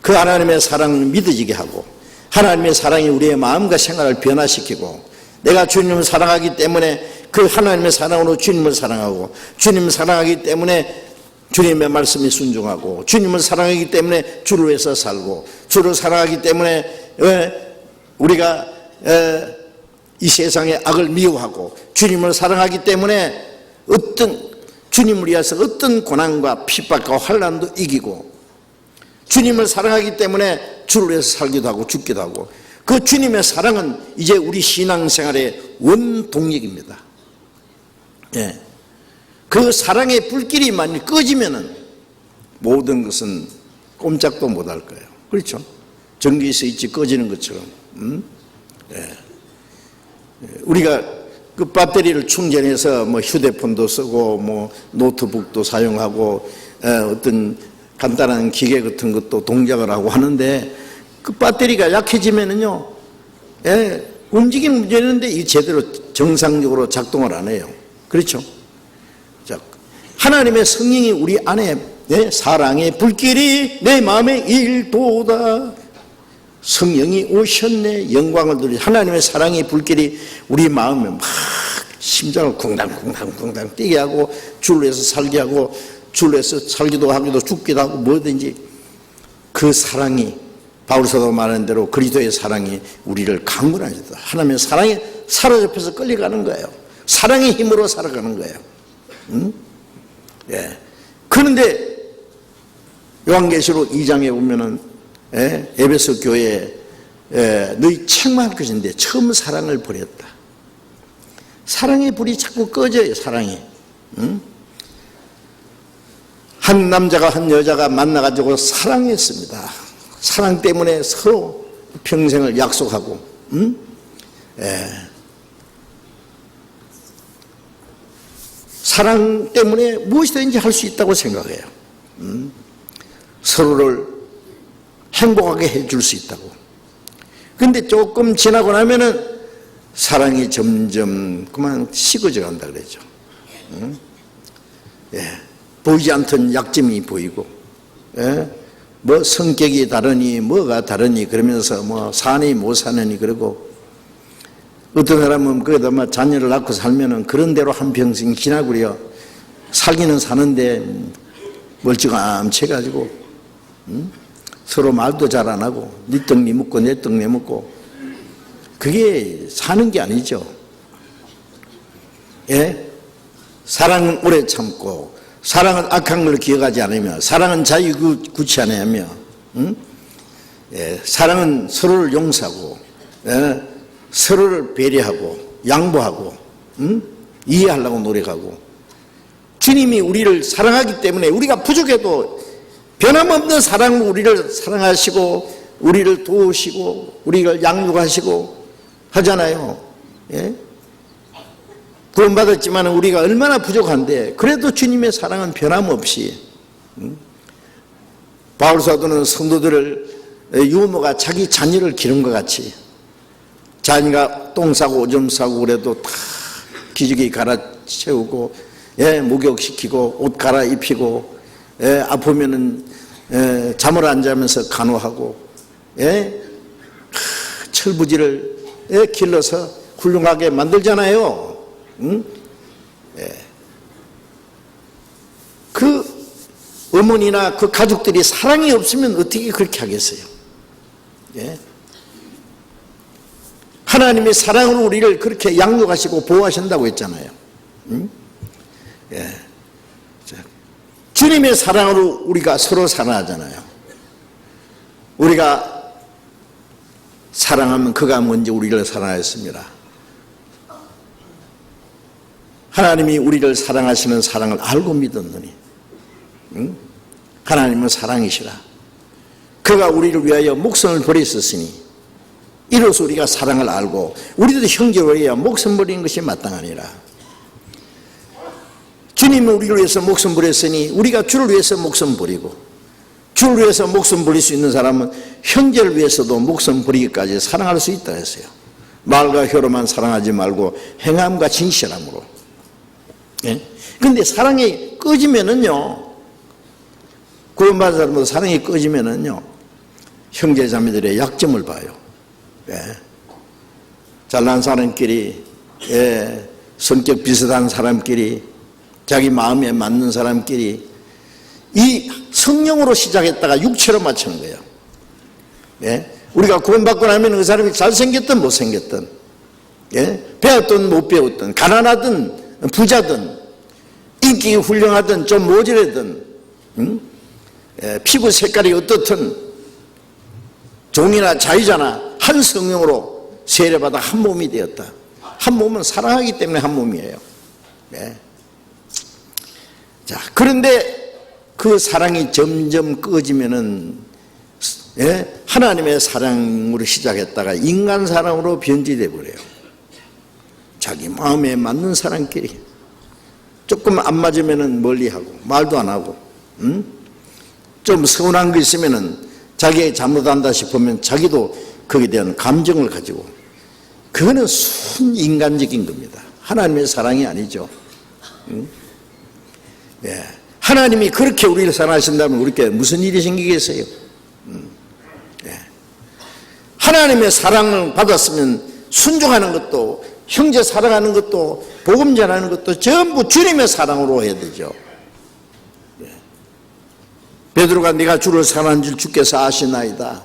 그 하나님의 사랑을 믿어지게 하고 하나님의 사랑이 우리의 마음과 생활을 변화시키고 내가 주님을 사랑하기 때문에 그 하나님의 사랑으로 주님을 사랑하고 주님을 사랑하기 때문에 주님의 말씀이 순종하고 주님을 사랑하기 때문에 주를 위해서 살고 주를 사랑하기 때문에 우리가 이 세상의 악을 미워하고 주님을 사랑하기 때문에 주님을 위해서 어떤 고난과 핍박과 환난도 이기고 주님을 사랑하기 때문에 주를 위해서 살기도 하고 죽기도 하고 그 주님의 사랑은 이제 우리 신앙생활의 원동력입니다. 그 사랑의 불길이 만일 꺼지면은 모든 것은 꼼짝도 못할 거예요. 그렇죠? 전기 스위치 꺼지는 것처럼. 우리가 그 배터리를 충전해서 뭐 휴대폰도 쓰고 뭐 노트북도 사용하고 어떤 간단한 기계 같은 것도 동작을 하고 하는데 그 배터리가 약해지면은요, 움직이는 문제는데 이 제대로 정상적으로 작동을 안 해요. 그렇죠? 자, 하나님의 성령이 우리 안에 사랑의 불길이 내 마음에 일도다. 성령이 오셨네. 영광을 누리 하나님의 사랑의 불길이 우리 마음에 막 심장을 쿵당쿵당 뛰게 하고 주를 위해서 살게 하고 주를 위해서 살기도 하기도 죽기도 하고 뭐든지 그 사랑이 바울사도 말하는 대로 그리스도의 사랑이 우리를 강건하시다. 하나님의 사랑에 사로잡혀서 끌려가는 거예요. 사랑의 힘으로 살아가는 거예요. 그런데 요한계시록 2장에 보면은 에베소 교회에 너희 책망할 것인데 처음 사랑을 버렸다. 사랑의 불이 자꾸 꺼져요. 사랑이. 한 남자가 한 여자가 만나가지고 사랑했습니다. 사랑 때문에 서로 평생을 약속하고 사랑 때문에 무엇이든지 할 수 있다고 생각해요. 서로를 행복하게 해줄 수 있다고. 근데 조금 지나고 나면은 사랑이 점점 그만 식어져 간다 그러죠. 응? 예. 보이지 않던 약점이 보이고, 예? 뭐 성격이 다르니 뭐가 다르니 그러면서 뭐 사니 못 사느니 그러고, 어떤 사람은 그래도 뭐 자녀를 낳고 살면은 그런 대로 한 평생 지나구려 살기는 사는데 멀찌감치해가지고, 응? 서로 말도 잘 안 하고 네 떡 네 먹고 내 떡 내 먹고, 그게 사는 게 아니죠. 예? 사랑은 오래 참고, 사랑은 악한 걸 기억하지 않으며, 사랑은 자유 구치 않으며, 응? 예, 사랑은 서로를 용서하고, 예, 서로를 배려하고 양보하고, 응? 이해하려고 노력하고. 주님이 우리를 사랑하기 때문에 우리가 부족해도 변함없는 사랑으로 우리를 사랑하시고 우리를 도우시고 우리를 양육하시고 하잖아요. 예? 구원받았지만 우리가 얼마나 부족한데 그래도 주님의 사랑은 변함없이, 바울 사도는 성도들을 유모가 자기 자녀를 기른 것 같이, 자녀가 똥 싸고 오줌 싸고 그래도 다 기저귀 갈아채우고, 예, 목욕시키고 옷 갈아입히고, 예, 아프면은 잠을 안 자면서 간호하고, 예, 철부지를 길러서 훌륭하게 만들잖아요. 응? 예. 그 어머니나 그 가족들이 사랑이 없으면 어떻게 그렇게 하겠어요? 예. 하나님의 사랑으로 우리를 그렇게 양육하시고 보호하신다고 했잖아요. 응? 예. 주님의 사랑으로 우리가 서로 사랑하잖아요. 우리가 사랑하면 그가 먼저 우리를 사랑하였습니다. 하나님이 우리를 사랑하시는 사랑을 알고 믿었느니, 응? 하나님은 사랑이시라. 그가 우리를 위하여 목숨을 버리셨으니 이로써 우리가 사랑을 알고 우리도 형제를 위하여 목숨 버리는 것이 마땅하니라. 주님은 우리를 위해서 목숨 버렸으니 우리가 주를 위해서 목숨 버리고, 주를 위해서 목숨 버릴 수 있는 사람은 형제를 위해서도 목숨 버리기까지 사랑할 수 있다 했어요. 말과 혀로만 사랑하지 말고 행함과 진실함으로. 그런데 예? 사랑이 꺼지면은요, 구원받은 사람도 사랑이 꺼지면은요, 형제 자매들의 약점을 봐요. 예. 잘난 사람끼리, 예, 성격 비슷한 사람끼리, 자기 마음에 맞는 사람끼리 이 성령으로 시작했다가 육체로 맞추는 거예요. 예? 우리가 구원받고 나면 그 사람이 잘생겼든 못생겼든, 예? 배웠든 못 배웠든, 가난하든 부자든, 인기 훌륭하든 좀 모자라든, 응? 예, 피부 색깔이 어떻든 종이나 자유자나 한 성령으로 세례받아 한 몸이 되었다. 한 몸은 사랑하기 때문에 한 몸이에요. 예. 자, 그런데 그 사랑이 점점 꺼지면은, 예? 하나님의 사랑으로 시작했다가 인간 사랑으로 변질돼 버려요. 자기 마음에 맞는 사람끼리 조금 안 맞으면은 멀리하고 말도 안 하고, 응? 좀 서운한 거 있으면은 자기가 잘못한다 싶으면 자기도 거기에 대한 감정을 가지고, 그거는 순인간적인 겁니다. 하나님의 사랑이 아니죠. 응? 예. 하나님이 그렇게 우리를 사랑하신다면 우리께 무슨 일이 생기겠어요? 예. 하나님의 사랑을 받았으면 순종하는 것도, 형제 사랑하는 것도, 복음 전하는 것도 전부 주님의 사랑으로 해야 되죠. 예. 베드로가 네가 주를 사랑하는 줄 주께서 아시나이다.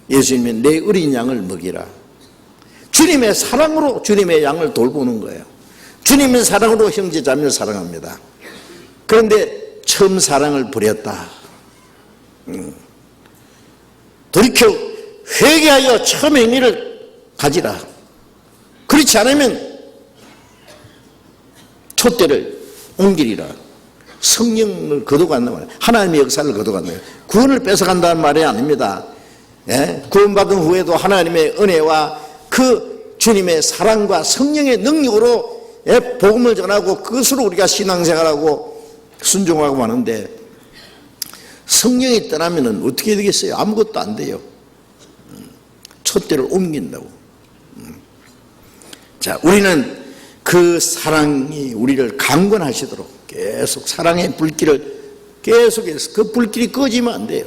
예수님이 내 어린 양을 먹이라. 주님의 사랑으로 주님의 양을 돌보는 거예요. 주님의 사랑으로 형제 자매를 사랑합니다. 그런데 처음 사랑을 버렸다. 돌이켜 회개하여 처음 행위를 가지라. 그렇지 않으면 촛대를 옮기리라. 성령을 거둬간단 말이에요. 하나님의 역사를 거둬간다. 구원을 뺏어간다는 말이 아닙니다. 예? 구원받은 후에도 하나님의 은혜와 그 주님의 사랑과 성령의 능력으로, 예, 복음을 전하고 그것으로 우리가 신앙생활하고 순종하고 하는데, 성령이 떠나면 어떻게 되겠어요? 아무것도 안 돼요. 촛대를 옮긴다고. 자, 우리는 그 사랑이 우리를 강건하시도록 계속 사랑의 불길을 계속해서 그 불길이 꺼지면 안 돼요.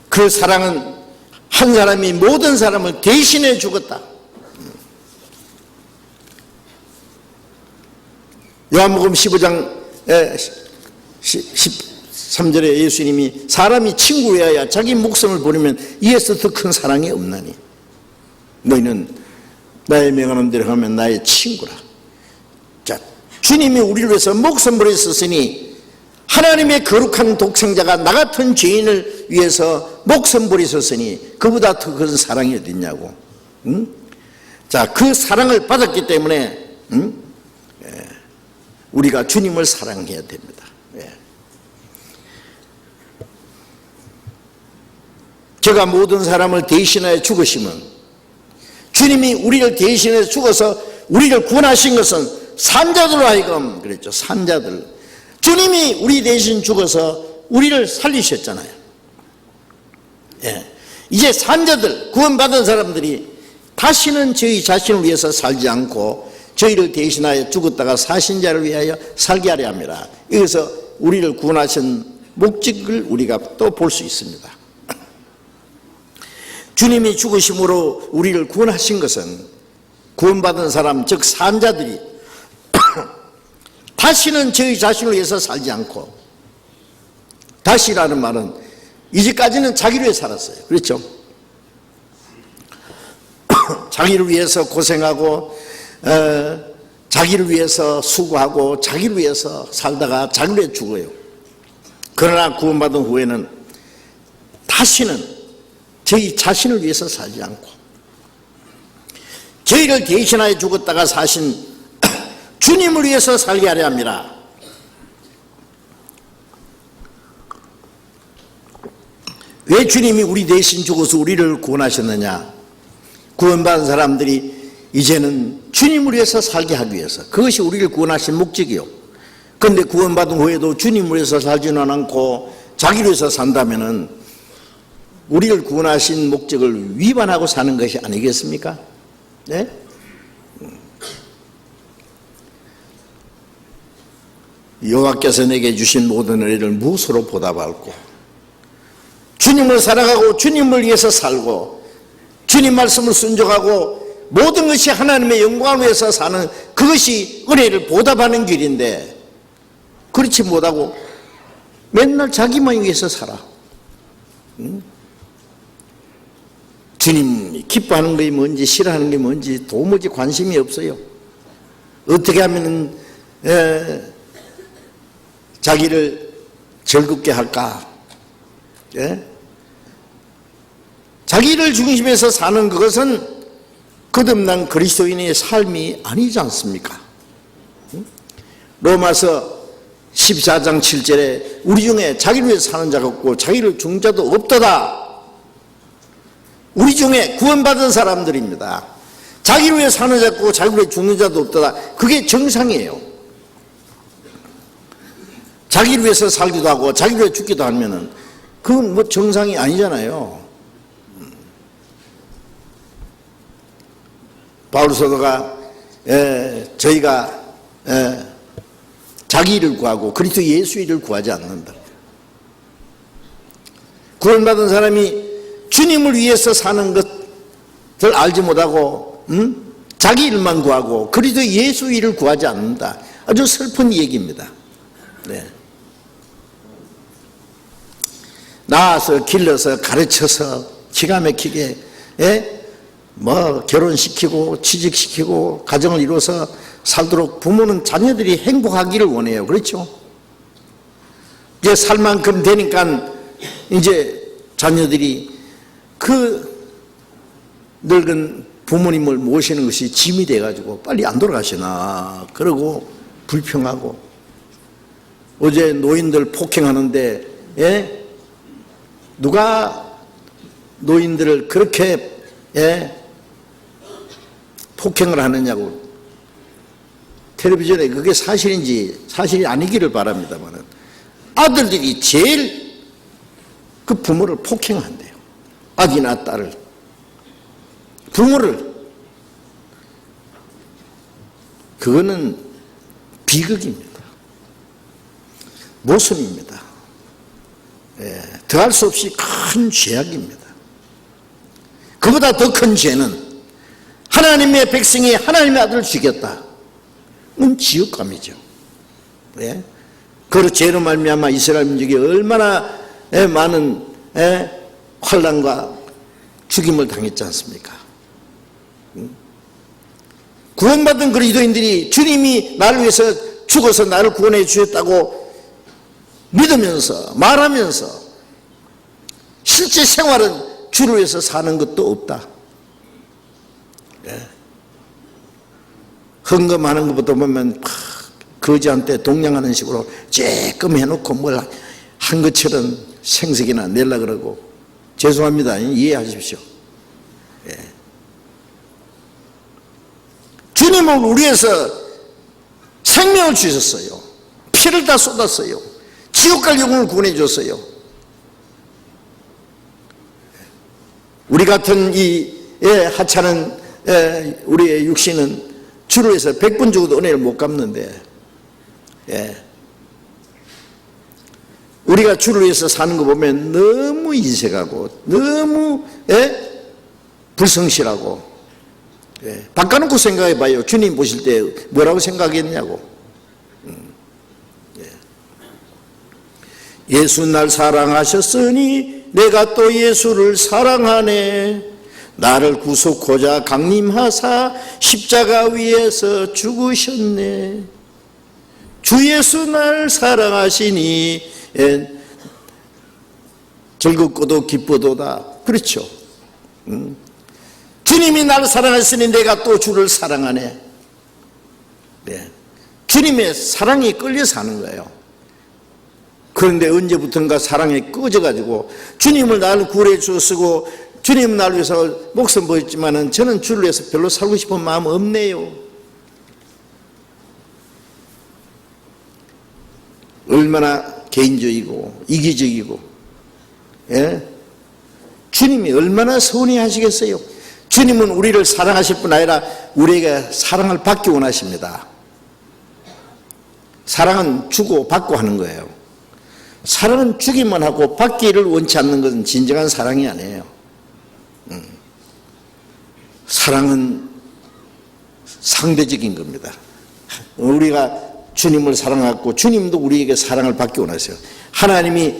그 사랑은 한 사람이 모든 사람을 대신해 죽었다. 요한복음 15장 13절에 예수님이 사람이 친구여야 자기 목숨을 버리면 이에서 더 큰 사랑이 없나니 너희는 나의 명하는 대로 하면 나의 친구라. 자, 주님이 우리를 위해서 목숨 버리셨으니 하나님의 거룩한 독생자가 나 같은 죄인을 위해서 목숨 버리셨으니 그보다 더 큰 사랑이 어디 있냐고. 자, 그 사랑을 받았기 때문에 우리가 주님을 사랑해야 됩니다. 제가 모든 사람을 대신하여 죽으시면 주님이 우리를 대신해서 죽어서 우리를 구원하신 것은 산자들로 하여금 그랬죠. 산자들. 주님이 우리 대신 죽어서 우리를 살리셨잖아요. 이제 산자들, 구원받은 사람들이 다시는 저희 자신을 위해서 살지 않고 저희를 대신하여 죽었다가 사신 자를 위하여 살게 하려 합니다. 여기서 우리를 구원하신 목적을 우리가 또 볼 수 있습니다. 주님이 죽으심으로 우리를 구원하신 것은 구원받은 사람, 즉 산자들이 다시는 저희 자신을 위해서 살지 않고, 다시라는 말은 이제까지는 자기를 위해 살았어요. 그렇죠? 자기를 위해서 고생하고 자기를 위해서 수고하고 자기를 위해서 살다가 자기를 위해 죽어요. 그러나 구원받은 후에는 다시는 저희 자신을 위해서 살지 않고 저희를 대신하여 죽었다가 사신 주님을 위해서 살게 하려 합니다. 왜 주님이 우리 대신 죽어서 우리를 구원하셨느냐? 구원받은 사람들이 이제는 주님을 위해서 살게 하기 위해서, 그것이 우리를 구원하신 목적이요. 그런데 구원받은 후에도 주님을 위해서 살지는 않고 자기를 위해서 산다면은 우리를 구원하신 목적을 위반하고 사는 것이 아니겠습니까? 네? 여호와께서 내게 주신 모든 은혜를 무엇으로 보답할꼬? 주님을 사랑하고 주님을 위해서 살고 주님 말씀을 순종하고 모든 것이 하나님의 영광을 위해서 사는 그것이 은혜를 보답하는 길인데, 그렇지 못하고 맨날 자기만 위해서 살아. 주님이 기뻐하는 게 뭔지 싫어하는 게 뭔지 도무지 관심이 없어요. 어떻게 하면 자기를 즐겁게 할까? 자기를 중심에서 사는 그것은 거듭난 그리스도인의 삶이 아니지 않습니까? 로마서 14장 7절에 우리 중에 자기를 위해서 사는 자가 없고 자기를 죽는 자도 없도다. 우리 중에 구원받은 사람들입니다. 자기를 위해 사는 자도 없고 자기를 위해 죽는 자도 없도다. 그게 정상이에요. 자기를 위해서 살기도 하고 자기를 위해 죽기도 하면은 그건 뭐 정상이 아니잖아요. 바울 사도가 저희가 자기 일을 구하고 그리스도 예수 일을 구하지 않는다. 구원받은 사람이 주님을 위해서 사는 것을 알지 못하고 자기 일만 구하고 그리스도 예수 일을 구하지 않는다. 아주 슬픈 얘기입니다. 네. 낳아서 길러서 가르쳐서 기가 막히게 결혼시키고 취직시키고 가정을 이루어서 살도록 부모는 자녀들이 행복하기를 원해요. 그렇죠? 이제 살 만큼 되니까 이제 자녀들이 그 늙은 부모님을 모시는 것이 짐이 돼가지고 빨리 안 돌아가시나 그러고 불평하고, 어제 노인들 폭행하는데 누가 노인들을 그렇게 폭행을 하느냐고 텔레비전에, 그게 사실인지 사실이 아니기를 바랍니다만 아들들이 제일 그 부모를 폭행한대요. 아기나 딸을. 부모를. 그거는 비극입니다. 모순입니다. 더할 수 없이 큰 죄악입니다. 그보다 더 큰 죄는 하나님의 백성이 하나님의 아들을 죽였다. 그건 지옥감이죠. 예? 그 죄로 말미암아 이스라엘 민족이 얼마나 많은 환난과 죽임을 당했지 않습니까? 구원받은 그 유대인들이 주님이 나를 위해서 죽어서 나를 구원해 주셨다고 믿으면서 말하면서 실제 생활은 주를 위해서 사는 것도 없다. 헌금하는 것부터 보면 거지한테 동냥하는 식으로 쬐끔 해놓고 뭘 한 것처럼 생색이나 내려 그러고, 죄송합니다. 이해하십시오. 주님은 우리 위해서 생명을 주셨어요. 피를 다 쏟았어요. 지옥 갈 영혼을 구원해 줬어요. 우리 같은 이 하찮은 우리의 육신은 주를 위해서 100번 죽어도 은혜를 못 갚는데, 우리가 주를 위해서 사는 거 보면 너무 인색하고 너무 불성실하고, 바꿔놓고 생각해 봐요. 주님 보실 때 뭐라고 생각했냐고. 예수 날 사랑하셨으니 내가 또 예수를 사랑하네. 나를 구속하자 강림하사 십자가 위에서 죽으셨네. 주 예수 날 사랑하시니 즐겁고도 기쁘도다. 그렇죠. 주님이 나를 사랑하시니 내가 또 주를 사랑하네. 주님의 사랑에 끌려 사는 거예요. 그런데 언제부턴가 사랑에 꺼져가지고 주님을 나를 구원해 주시고 주님은 나를 위해서 목숨 버렸지만은 저는 주를 위해서 별로 살고 싶은 마음 없네요. 얼마나 개인적이고 이기적이고, 주님이 얼마나 서운해 하시겠어요. 주님은 우리를 사랑하실 뿐 아니라 우리에게 사랑을 받기 원하십니다. 사랑은 주고 받고 하는 거예요. 사랑은 주기만 하고 받기를 원치 않는 것은 진정한 사랑이 아니에요. 사랑은 상대적인 겁니다. 우리가 주님을 사랑하고 주님도 우리에게 사랑을 받기 원하세요. 하나님이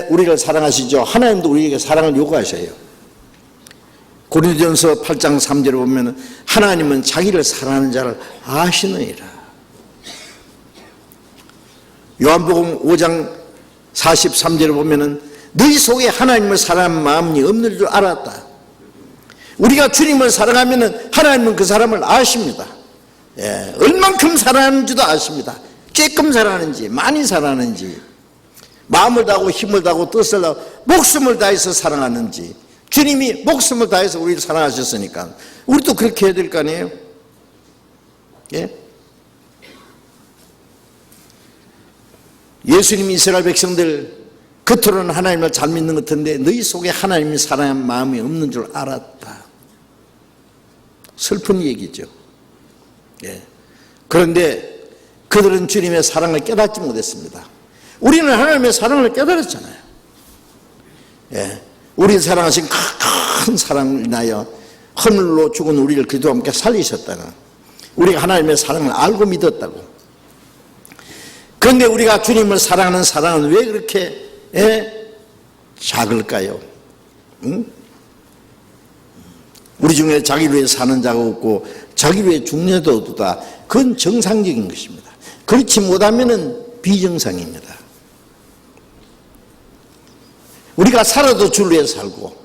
우리를 사랑하시죠. 하나님도 우리에게 사랑을 요구하셔요. 고린도전서 8장 3절에 보면 하나님은 자기를 사랑하는 자를 아시느니라. 요한복음 5장 43절에 보면 너희 속에 하나님을 사랑하는 마음이 없는 줄 알았다. 우리가 주님을 사랑하면 하나님은 그 사람을 아십니다. 얼만큼 사랑하는지도 아십니다. 조금 사랑하는지 많이 사랑하는지, 마음을 다하고 힘을 다하고 뜻을 다하고 목숨을 다해서 사랑하는지. 주님이 목숨을 다해서 우리를 사랑하셨으니까 우리도 그렇게 해야 될 거 아니에요. 예수님이 이스라엘 백성들 겉으로는 하나님을 잘 믿는 것 같은데 너희 속에 하나님이 사랑하는 마음이 없는 줄 알았다. 슬픈 얘기죠. 그런데 그들은 주님의 사랑을 깨닫지 못했습니다. 우리는 하나님의 사랑을 깨달았잖아요. 우리를 사랑하신 큰 사랑을 인하여 허물로 죽은 우리를 그리스도와 함께 살리셨다는, 우리가 하나님의 사랑을 알고 믿었다고. 그런데 우리가 주님을 사랑하는 사랑은 왜 그렇게 작을까요? 우리 중에 자기를 위해 사는 자가 없고 자기를 위해 죽는 자도 없다. 그건 정상적인 것입니다. 그렇지 못하면 비정상입니다. 우리가 살아도 주를 위해 살고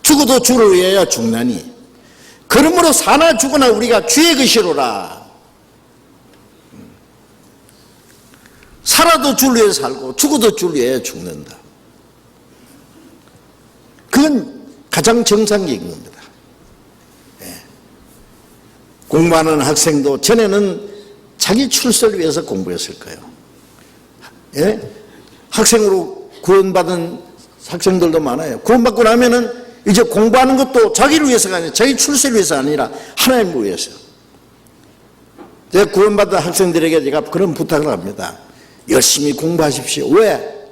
죽어도 주를 위하여 죽나니 그러므로 사나 죽으나 우리가 주의 것이로라. 살아도 주를 위해 살고 죽어도 주를 위하여 죽는다. 그건 가장 정상적인 겁니다. 공부하는 학생도 전에는 자기 출세를 위해서 공부했을 거예요. 학생으로 구원받은 학생들도 많아요. 구원받고 나면은 이제 공부하는 것도 자기를 위해서가 아니라 자기 출세를 위해서 아니라 하나님을 위해서. 제가 구원받은 학생들에게 제가 그런 부탁을 합니다. 열심히 공부하십시오. 왜?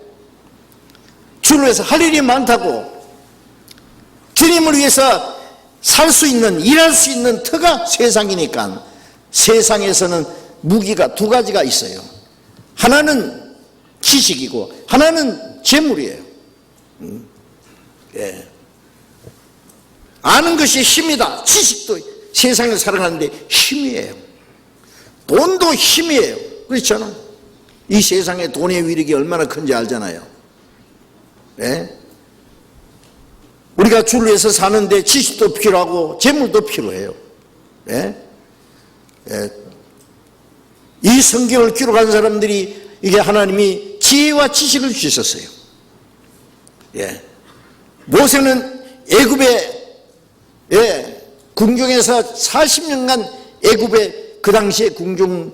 주를 위해서 할 일이 많다고. 주님을 위해서 살 수 있는, 일할 수 있는 터가 세상이니까. 세상에서는 무기가 두 가지가 있어요. 하나는 지식이고 하나는 재물이에요. 예. 아는 것이 힘이다. 지식도 세상을 살아가는데 힘이에요. 돈도 힘이에요. 그렇잖아. 이 세상에 돈의 위력이 얼마나 큰지 알잖아요. 예? 우리가 주를 위해서 사는데 지식도 필요하고 재물도 필요해요. 예? 예. 이 성경을 기록한 사람들이 이게 하나님이 지혜와 지식을 주셨어요. 예. 모세는 애굽의 궁중에서 40년간 애굽의 그 당시의 궁중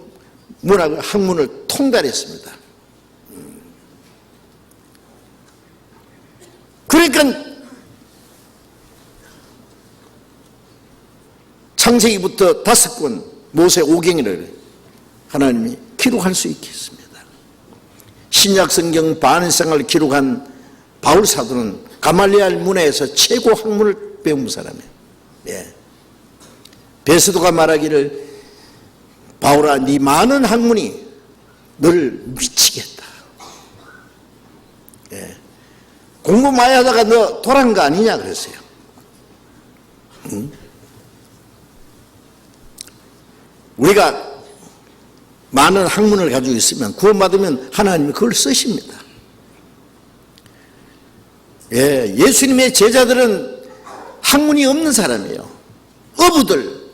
문학을 학문을 통달했습니다. 그러니까 창세기부터 5권 모세 오경이를 하나님이 기록할 수 있게 했습니다. 신약 성경 반성을 기록한 바울 사도는 가말리알 문화에서 최고 학문을 배운 사람이에요. 예. 베스도가 말하기를 바울아 네 많은 학문이 너를 미치겠다. 예. 공부 많이 하다가 너 돌아간 거 아니냐 그랬어요. 우리가 많은 학문을 가지고 있으면 구원받으면 하나님이 그걸 쓰십니다. 예, 예수님의 제자들은 학문이 없는 사람이에요. 어부들,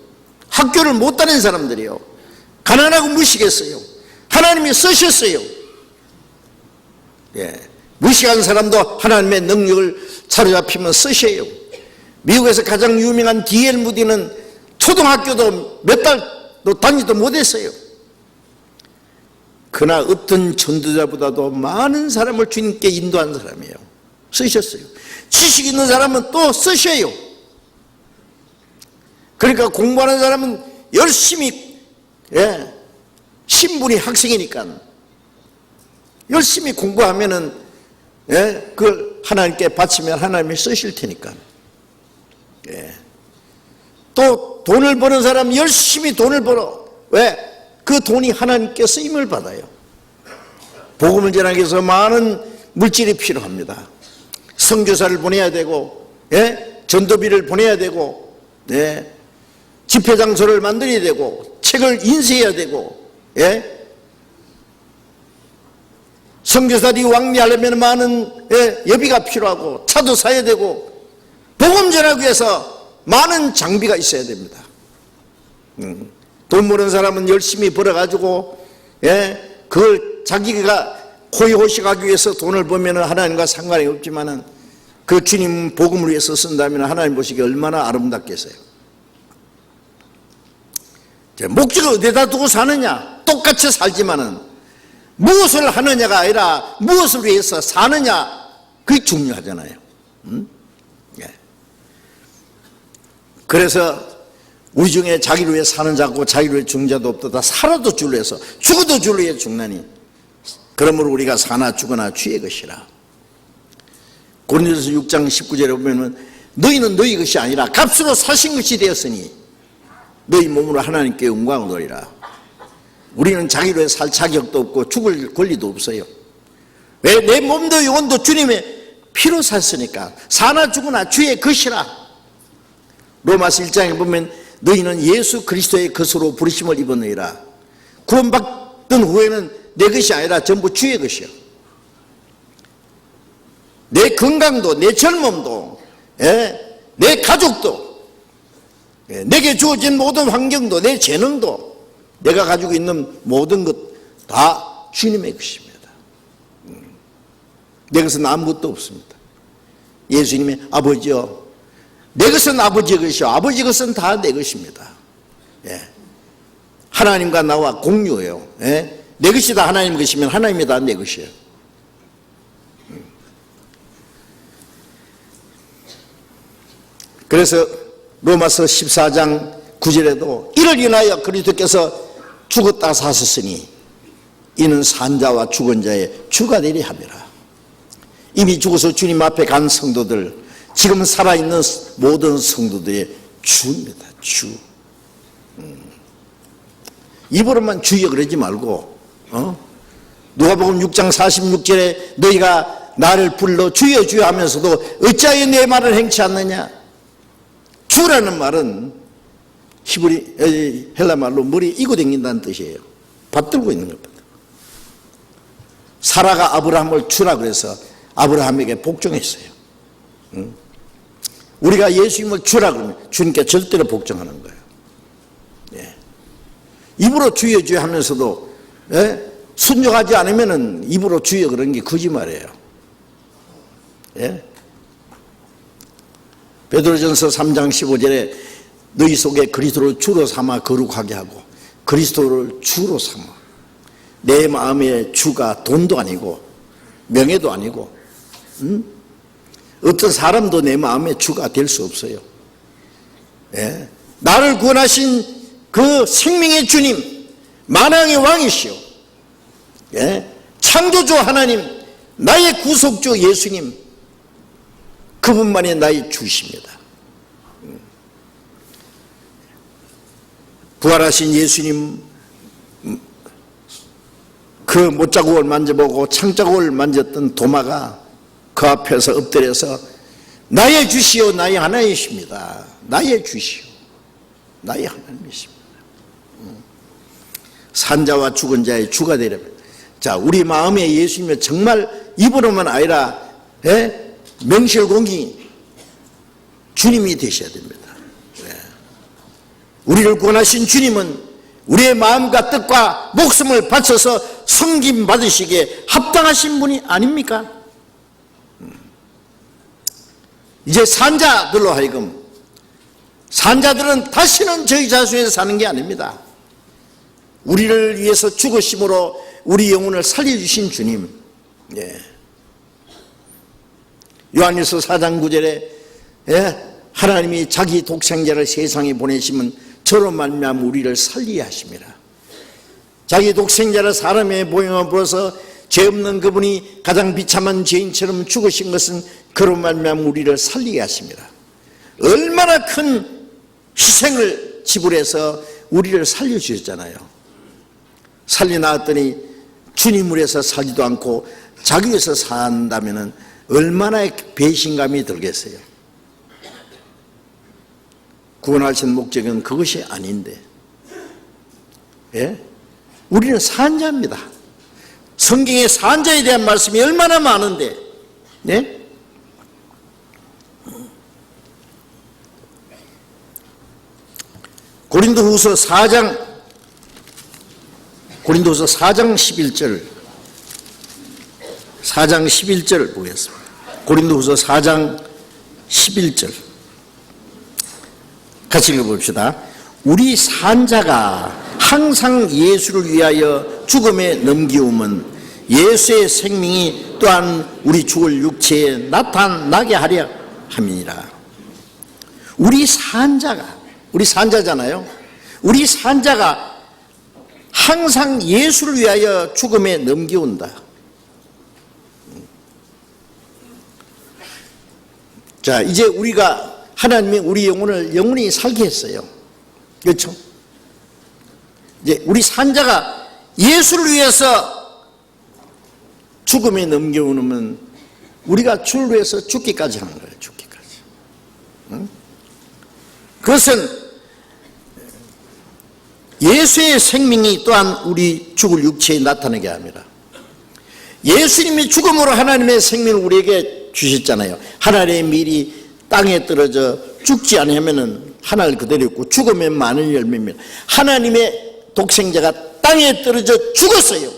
학교를 못 다닌 사람들이에요. 가난하고 무식했어요. 하나님이 쓰셨어요. 예, 무식한 사람도 하나님의 능력을 사로잡히면 쓰셔요. 미국에서 가장 유명한 D.L. 무디는 초등학교도 몇 달도 다니지도 못했어요. 그러나 어떤 전도자보다도 많은 사람을 주님께 인도한 사람이에요. 쓰셨어요. 지식 있는 사람은 또 쓰셔요. 그러니까 공부하는 사람은 열심히, 예, 신분이 학생이니까 열심히 공부하면은, 예, 그걸 하나님께 바치면 하나님이 쓰실 테니까. 예. 또 돈을 버는 사람 열심히 돈을 벌어. 왜? 그 돈이 하나님께 쓰임을 받아요. 복음을 전하기 위해서 많은 물질이 필요합니다. 선교사를 보내야 되고, 예? 전도비를 보내야 되고, 예? 집회 장소를 만들어야 되고, 책을 인쇄해야 되고, 예? 선교사들이 왕래하려면 많은, 예? 여비가 필요하고, 차도 사야 되고, 복음 전하기 위해서 많은 장비가 있어야 됩니다. 돈 버는 사람은 열심히 벌어가지고, 예? 그걸 자기가 호의호식하기 위해서 돈을 벌면 하나님과 상관이 없지만은 그 주님 복음을 위해서 쓴다면 하나님 보시기에 얼마나 아름답겠어요. 목적을 어디다 두고 사느냐? 똑같이 살지만은 무엇을 하느냐가 아니라 무엇을 위해서 사느냐, 그게 중요하잖아요. 예. 그래서 우리 중에 자기를 위해 사는 자고 자기를 위해 죽는 자도 없도다. 살아도 주를 위해서 죽어도 주를 위해 죽나니 그러므로 우리가 사나 죽으나 주의 것이라. 고린도서 6장 19절에 보면 너희는 너희 것이 아니라 값으로 사신 것이 되었으니 너희 몸으로 하나님께 영광을 돌리라. 우리는 자기를 위해 살 자격도 없고 죽을 권리도 없어요. 왜? 내 몸도 영혼도 주님의 피로 샀으니까 사나 죽으나 주의 것이라. 로마서 1장에 보면 너희는 예수 그리스도의 것으로 부르심을 입었느니라. 구원받은 후에는 내 것이 아니라 전부 주의 것이요. 내 건강도, 내 젊음도, 예? 내 가족도, 예? 내게 주어진 모든 환경도, 내 재능도, 내가 가지고 있는 모든 것 다 주님의 것입니다. 내 것은 아무것도 없습니다. 예수님의 아버지요, 내 것은 아버지의 것이요, 아버지 것은 다 내 것입니다. 예. 하나님과 나와 공유해요. 예? 내 것이 다 하나님 것이면 하나님이 다 내 것이에요. 그래서 로마서 14장 9절에도 이를 인하여 그리스도께서 죽었다 사셨으니 이는 산자와 죽은 자의 주가 되리 함이라. 이미 죽어서 주님 앞에 간 성도들, 지금 살아있는 모든 성도들의 주입니다. 주. 입으로만 주여 그러지 말고, 누가복음 6장 46절에 너희가 나를 불러 주여 주여 하면서도 어찌하여 내 말을 행치 않느냐. 주라는 말은 헬라 말로 머리에 이고 댕긴다는 뜻이에요. 받들고 있는 겁니다. 사라가 아브라함을 주라 그래서 아브라함에게 복종했어요. 우리가 예수님을 주라 그러면 주님께 절대로 복종하는 거예요. 예. 입으로 주여 주여 하면서도 순종하지 않으면 입으로 주여 그런 게 거짓말이에요. 예? 베드로전서 3장 15절에 너희 속에 그리스도를 주로 삼아 거룩하게 하고 그리스도를 주로 삼아. 내 마음의 주가 돈도 아니고 명예도 아니고 어떤 사람도 내 마음의 주가 될 수 없어요. 예? 나를 구원하신 그 생명의 주님, 만왕의 왕이시오. 예? 창조주 하나님, 나의 구속주 예수님, 그분만이 나의 주십니다. 부활하신 예수님 그 못자국을 만져보고 창자국을 만졌던 도마가 그 앞에서 엎드려서 나의 주시오 나의 하나님이십니다. 나의 주시오 나의 하나님이십니다. 산자와 죽은 자의 주가 되려면, 자, 우리 마음에 예수님이 정말 입으로만 아니라 명실공히 주님이 되셔야 됩니다. 우리를 구원하신 주님은 우리의 마음과 뜻과 목숨을 바쳐서 섬김 받으시기에 합당하신 분이 아닙니까? 이제 산자들로 하여금, 산자들은 다시는 저희 자신에서 사는 게 아닙니다. 우리를 위해서 죽으심으로 우리 영혼을 살려주신 주님. 예. 요한일서 4장 9절에 하나님이 자기 독생자를 세상에 보내시면 저로 말미암아 우리를 살리게 하심이라. 자기 독생자를 사람의 모형을 불어서 죄 없는 그분이 가장 비참한 죄인처럼 죽으신 것은 그로 말미암아 우리를 살리게 하심이라. 얼마나 큰 희생을 지불해서 우리를 살려주셨잖아요. 살리 나왔더니 주님을 위해서 살지도 않고 자기 위해서 산다면 얼마나 배신감이 들겠어요. 구원하신 목적은 그것이 아닌데, 예? 우리는 산자입니다. 성경에 산자에 대한 말씀이 얼마나 많은데, 예? 고린도후서 4장 11절 보겠습니다. 고린도후서 4장 11절 같이 읽어봅시다. 우리 산자가 항상 예수를 위하여 죽음에 넘기움은 예수의 생명이 또한 우리 죽을 육체에 나타나게 하려 함이니라. 우리 산자잖아요. 우리 산자가 항상 예수를 위하여 죽음에 넘겨온다. 자, 이제 우리가 하나님이 우리 영혼을 영원히 살게 했어요. 그렇죠? 이제 우리 산자가 예수를 위해서 죽음에 넘겨오면 우리가 주를 위해서 죽기까지 하는 거예요. 죽기까지. 응? 그것은 예수의 생명이 또한 우리 죽을 육체에 나타나게 합니다. 예수님이 죽음으로 하나님의 생명을 우리에게 주셨잖아요. 하나님의 밀이 땅에 떨어져 죽지 않으면 하나를 그대로 있고 죽으면 많은 열매입니다. 하나님의 독생자가 땅에 떨어져 죽었어요.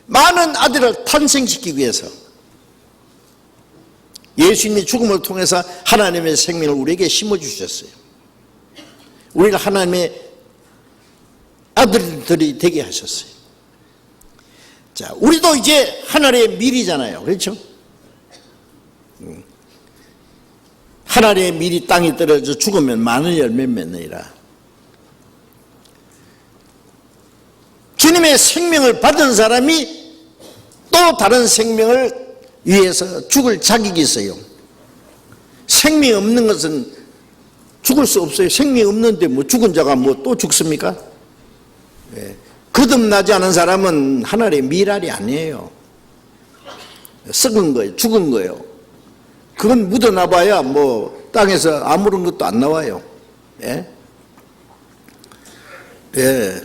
많은 아들을 탄생시키기 위해서. 예수님이 죽음을 통해서 하나님의 생명을 우리에게 심어주셨어요. 우리가 하나님의 아들들이 되게 하셨어요. 자, 우리도 이제 하나님의 밀이잖아요. 그렇죠? 하나님의 밀이 땅에 떨어져 죽으면 많은 열매 맺느니라. 주님의 생명을 받은 사람이 또 다른 생명을 위해서 죽을 자격이 있어요. 생명이 없는 것은 죽을 수 없어요. 생명이 없는데 뭐 죽은 자가 뭐 또 죽습니까? 거듭나지 않은 사람은 하나님의 미랄이 아니에요. 썩은 거예요. 죽은 거예요. 그건 묻어놔봐야 뭐 땅에서 아무런 것도 안 나와요. 예? 예.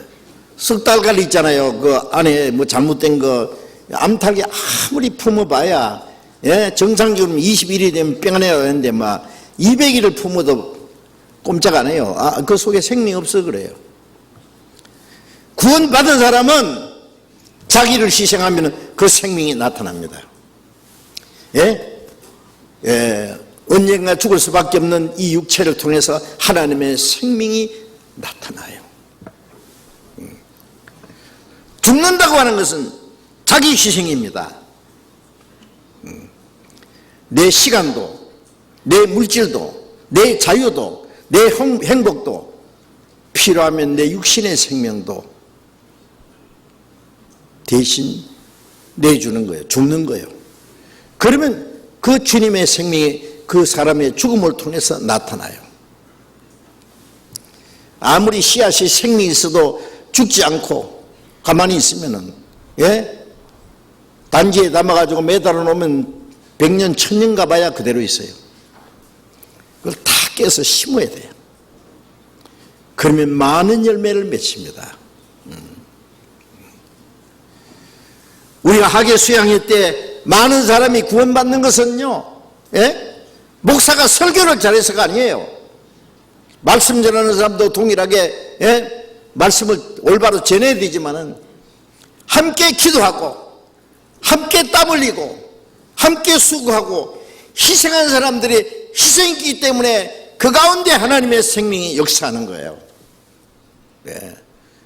썩달걀 있잖아요. 그 안에 뭐 잘못된 거 암탉이 아무리 품어봐야, 예? 정상적으로 21일이 되면 뺑아내야 되는데 막 200일을 품어도 꼼짝 안 해요. 그 속에 생명이 없어 그래요. 구원받은 사람은 자기를 희생하면 그 생명이 나타납니다. 예? 예. 언젠가 죽을 수밖에 없는 이 육체를 통해서 하나님의 생명이 나타나요. 죽는다고 하는 것은 자기 희생입니다. 내 시간도, 내 물질도, 내 자유도, 내 행복도, 필요하면 내 육신의 생명도 대신 내주는 거예요. 죽는 거예요. 그러면 그 주님의 생명이 그 사람의 죽음을 통해서 나타나요. 아무리 씨앗이 생명이 있어도 죽지 않고 가만히 있으면은, 예? 단지에 담아가지고 매달아 놓으면 100년, 1000년 가봐야 그대로 있어요. 그걸 다 깨서 심어야 돼요. 그러면 많은 열매를 맺습니다. 우리가 학예 수양회 때 많은 사람이 구원받는 것은요, 예? 목사가 설교를 잘해서가 아니에요. 말씀 전하는 사람도 동일하게, 예? 말씀을 올바로 전해야 되지만은 함께 기도하고 함께 땀 흘리고 함께 수고하고 희생한 사람들이 희생했기 때문에 그 가운데 하나님의 생명이 역사하는 거예요. 네.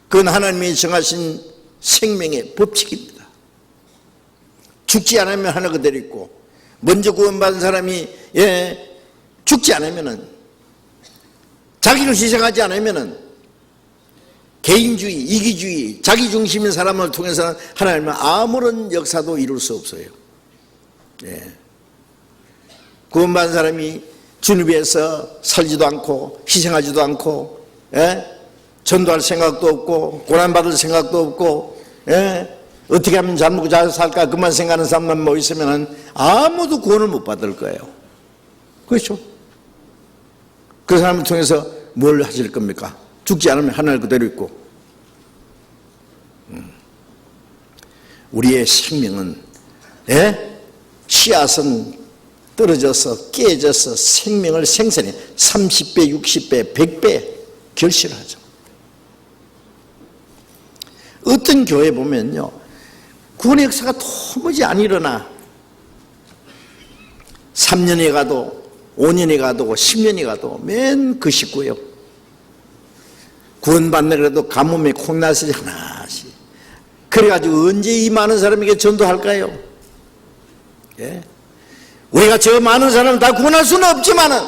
그건 하나님이 정하신 생명의 법칙입니다. 죽지 않으면 하나 그대로 있고, 먼저 구원받은 사람이, 예, 죽지 않으면은, 자기를 희생하지 않으면은 개인주의, 이기주의, 자기중심인 사람을 통해서는 하나님은 아무런 역사도 이룰 수 없어요. 예. 구원받은 사람이 주님 위해서 살지도 않고 희생하지도 않고, 예? 전도할 생각도 없고 고난받을 생각도 없고, 예? 어떻게 하면 잘 먹고 잘 살까 그만 생각하는 사람만 뭐 있으면 아무도 구원을 못 받을 거예요. 그렇죠? 그 사람을 통해서 뭘 하실 겁니까? 죽지 않으면 하늘 그대로 있고. 우리의 생명은, 예? 씨앗은 떨어져서 깨져서 생명을 생산해 30배, 60배, 100배 결실을 하죠. 어떤 교회 보면요, 구원의 역사가 도무지 안 일어나. 3년이 가도 5년이 가도 10년이 가도 맨 그 식구예요. 구원받느라도 가뭄에 콩나시 하나씩. 그래가지고 언제 이 많은 사람에게 전도할까요? 예? 우리가 저 많은 사람을 다 구원할 수는 없지만은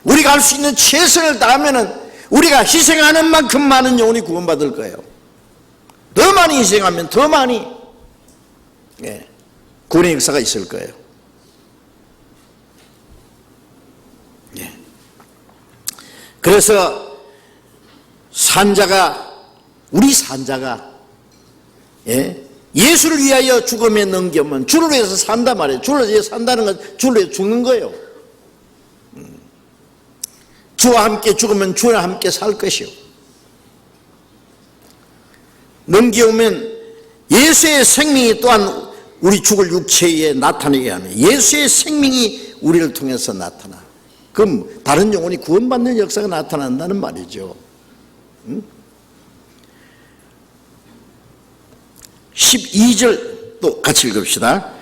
우리가 할 수 있는 최선을 다하면은 우리가 희생하는 만큼 많은 영혼이 구원받을 거예요. 더 많이 희생하면 더 많이, 예, 구원의 역사가 있을 거예요. 예. 그래서 우리 산자가, 예, 예수를 위하여 죽음에 넘겨면 주를 위해서 산다 말이에요. 주를 위해서 산다는 건 주를 위해서 죽는 거예요. 주와 함께 죽으면 주와 함께 살 것이요. 넘겨오면 예수의 생명이 또한 우리 죽을 육체에 나타나게 하는, 예수의 생명이 우리를 통해서 나타나. 그럼 다른 영혼이 구원받는 역사가 나타난다는 말이죠. 12절 또 같이 읽읍시다.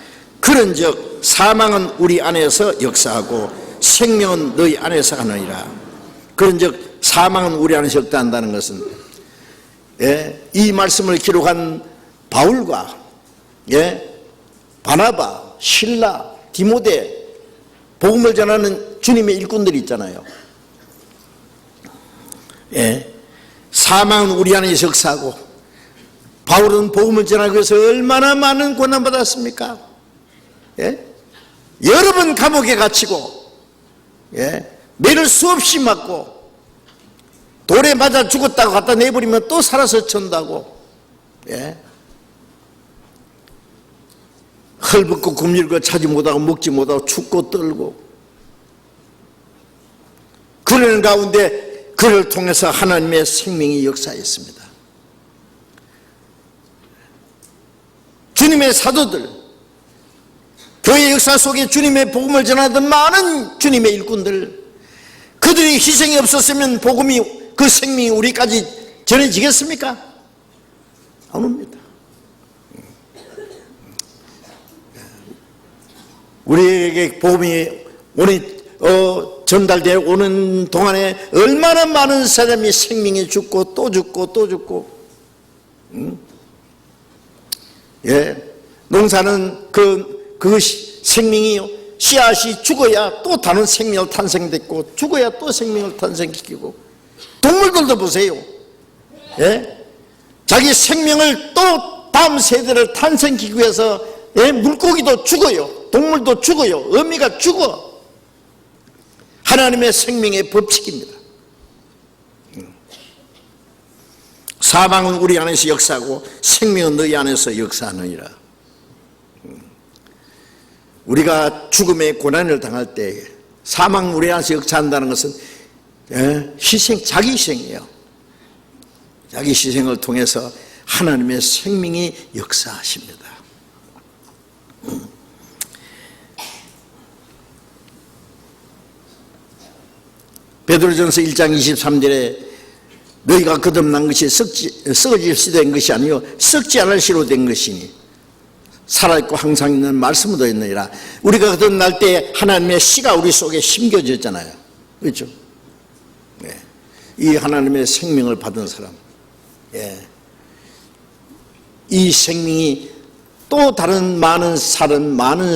그런즉 사망은 우리 안에서 역사하고 생명은 너희 안에서 하느니라. 그런즉 사망은 우리 안에서 역사한다는 것은, 예, 이 말씀을 기록한 바울과, 예, 바나바, 실라, 디모데, 복음을 전하는 주님의 일꾼들이 있잖아요. 예. 사망은 우리 안에서 역사하고, 바울은 복음을 전하기 위해서 얼마나 많은 고난받았습니까? 예? 여러 번 감옥에 갇히고, 예? 매를 수없이 맞고, 돌에 맞아 죽었다고 갖다 내버리면 또 살아서 천다고, 예? 헐벗고 굶일고 차지 못하고 먹지 못하고 춥고 떨고, 그런 가운데 그를 통해서 하나님의 생명이 역사했습니다. 주님의 사도들, 교회 역사 속에 주님의 복음을 전하던 많은 주님의 일꾼들, 그들의 희생이 없었으면 복음이, 그 생명이 우리까지 전해지겠습니까? 안 옵니다. 우리에게 복음이 전달되어 오는 동안에 얼마나 많은 사람이 생명이 죽고 또 죽고 또 죽고, 예, 농사는 그 생명이, 씨앗이 죽어야 또 다른 생명을 탄생됐고, 죽어야 또 생명을 탄생시키고, 동물들도 보세요. 예? 자기 생명을 또 다음 세대를 탄생시키기 위해서, 예? 물고기도 죽어요. 동물도 죽어요. 어미가 죽어. 하나님의 생명의 법칙입니다. 사망은 우리 안에서 역사하고 생명은 너희 안에서 역사하느니라. 우리가 죽음의 고난을 당할 때 사망 우리 안에서 역사한다는 것은 희생, 자기 희생이에요. 자기 희생을 통해서 하나님의 생명이 역사하십니다. 베드로전서 1장 23절에 너희가 거듭난 것이 썩어질 시 된 것이 아니요 썩지 않을 시로 된 것이니 살아있고 항상 있는 말씀으로 있느니라. 우리가 거듭날 때 하나님의 씨가 우리 속에 심겨졌잖아요. 그렇죠? 네. 이 하나님의 생명을 받은 사람, 예. 이 생명이 또 다른 많은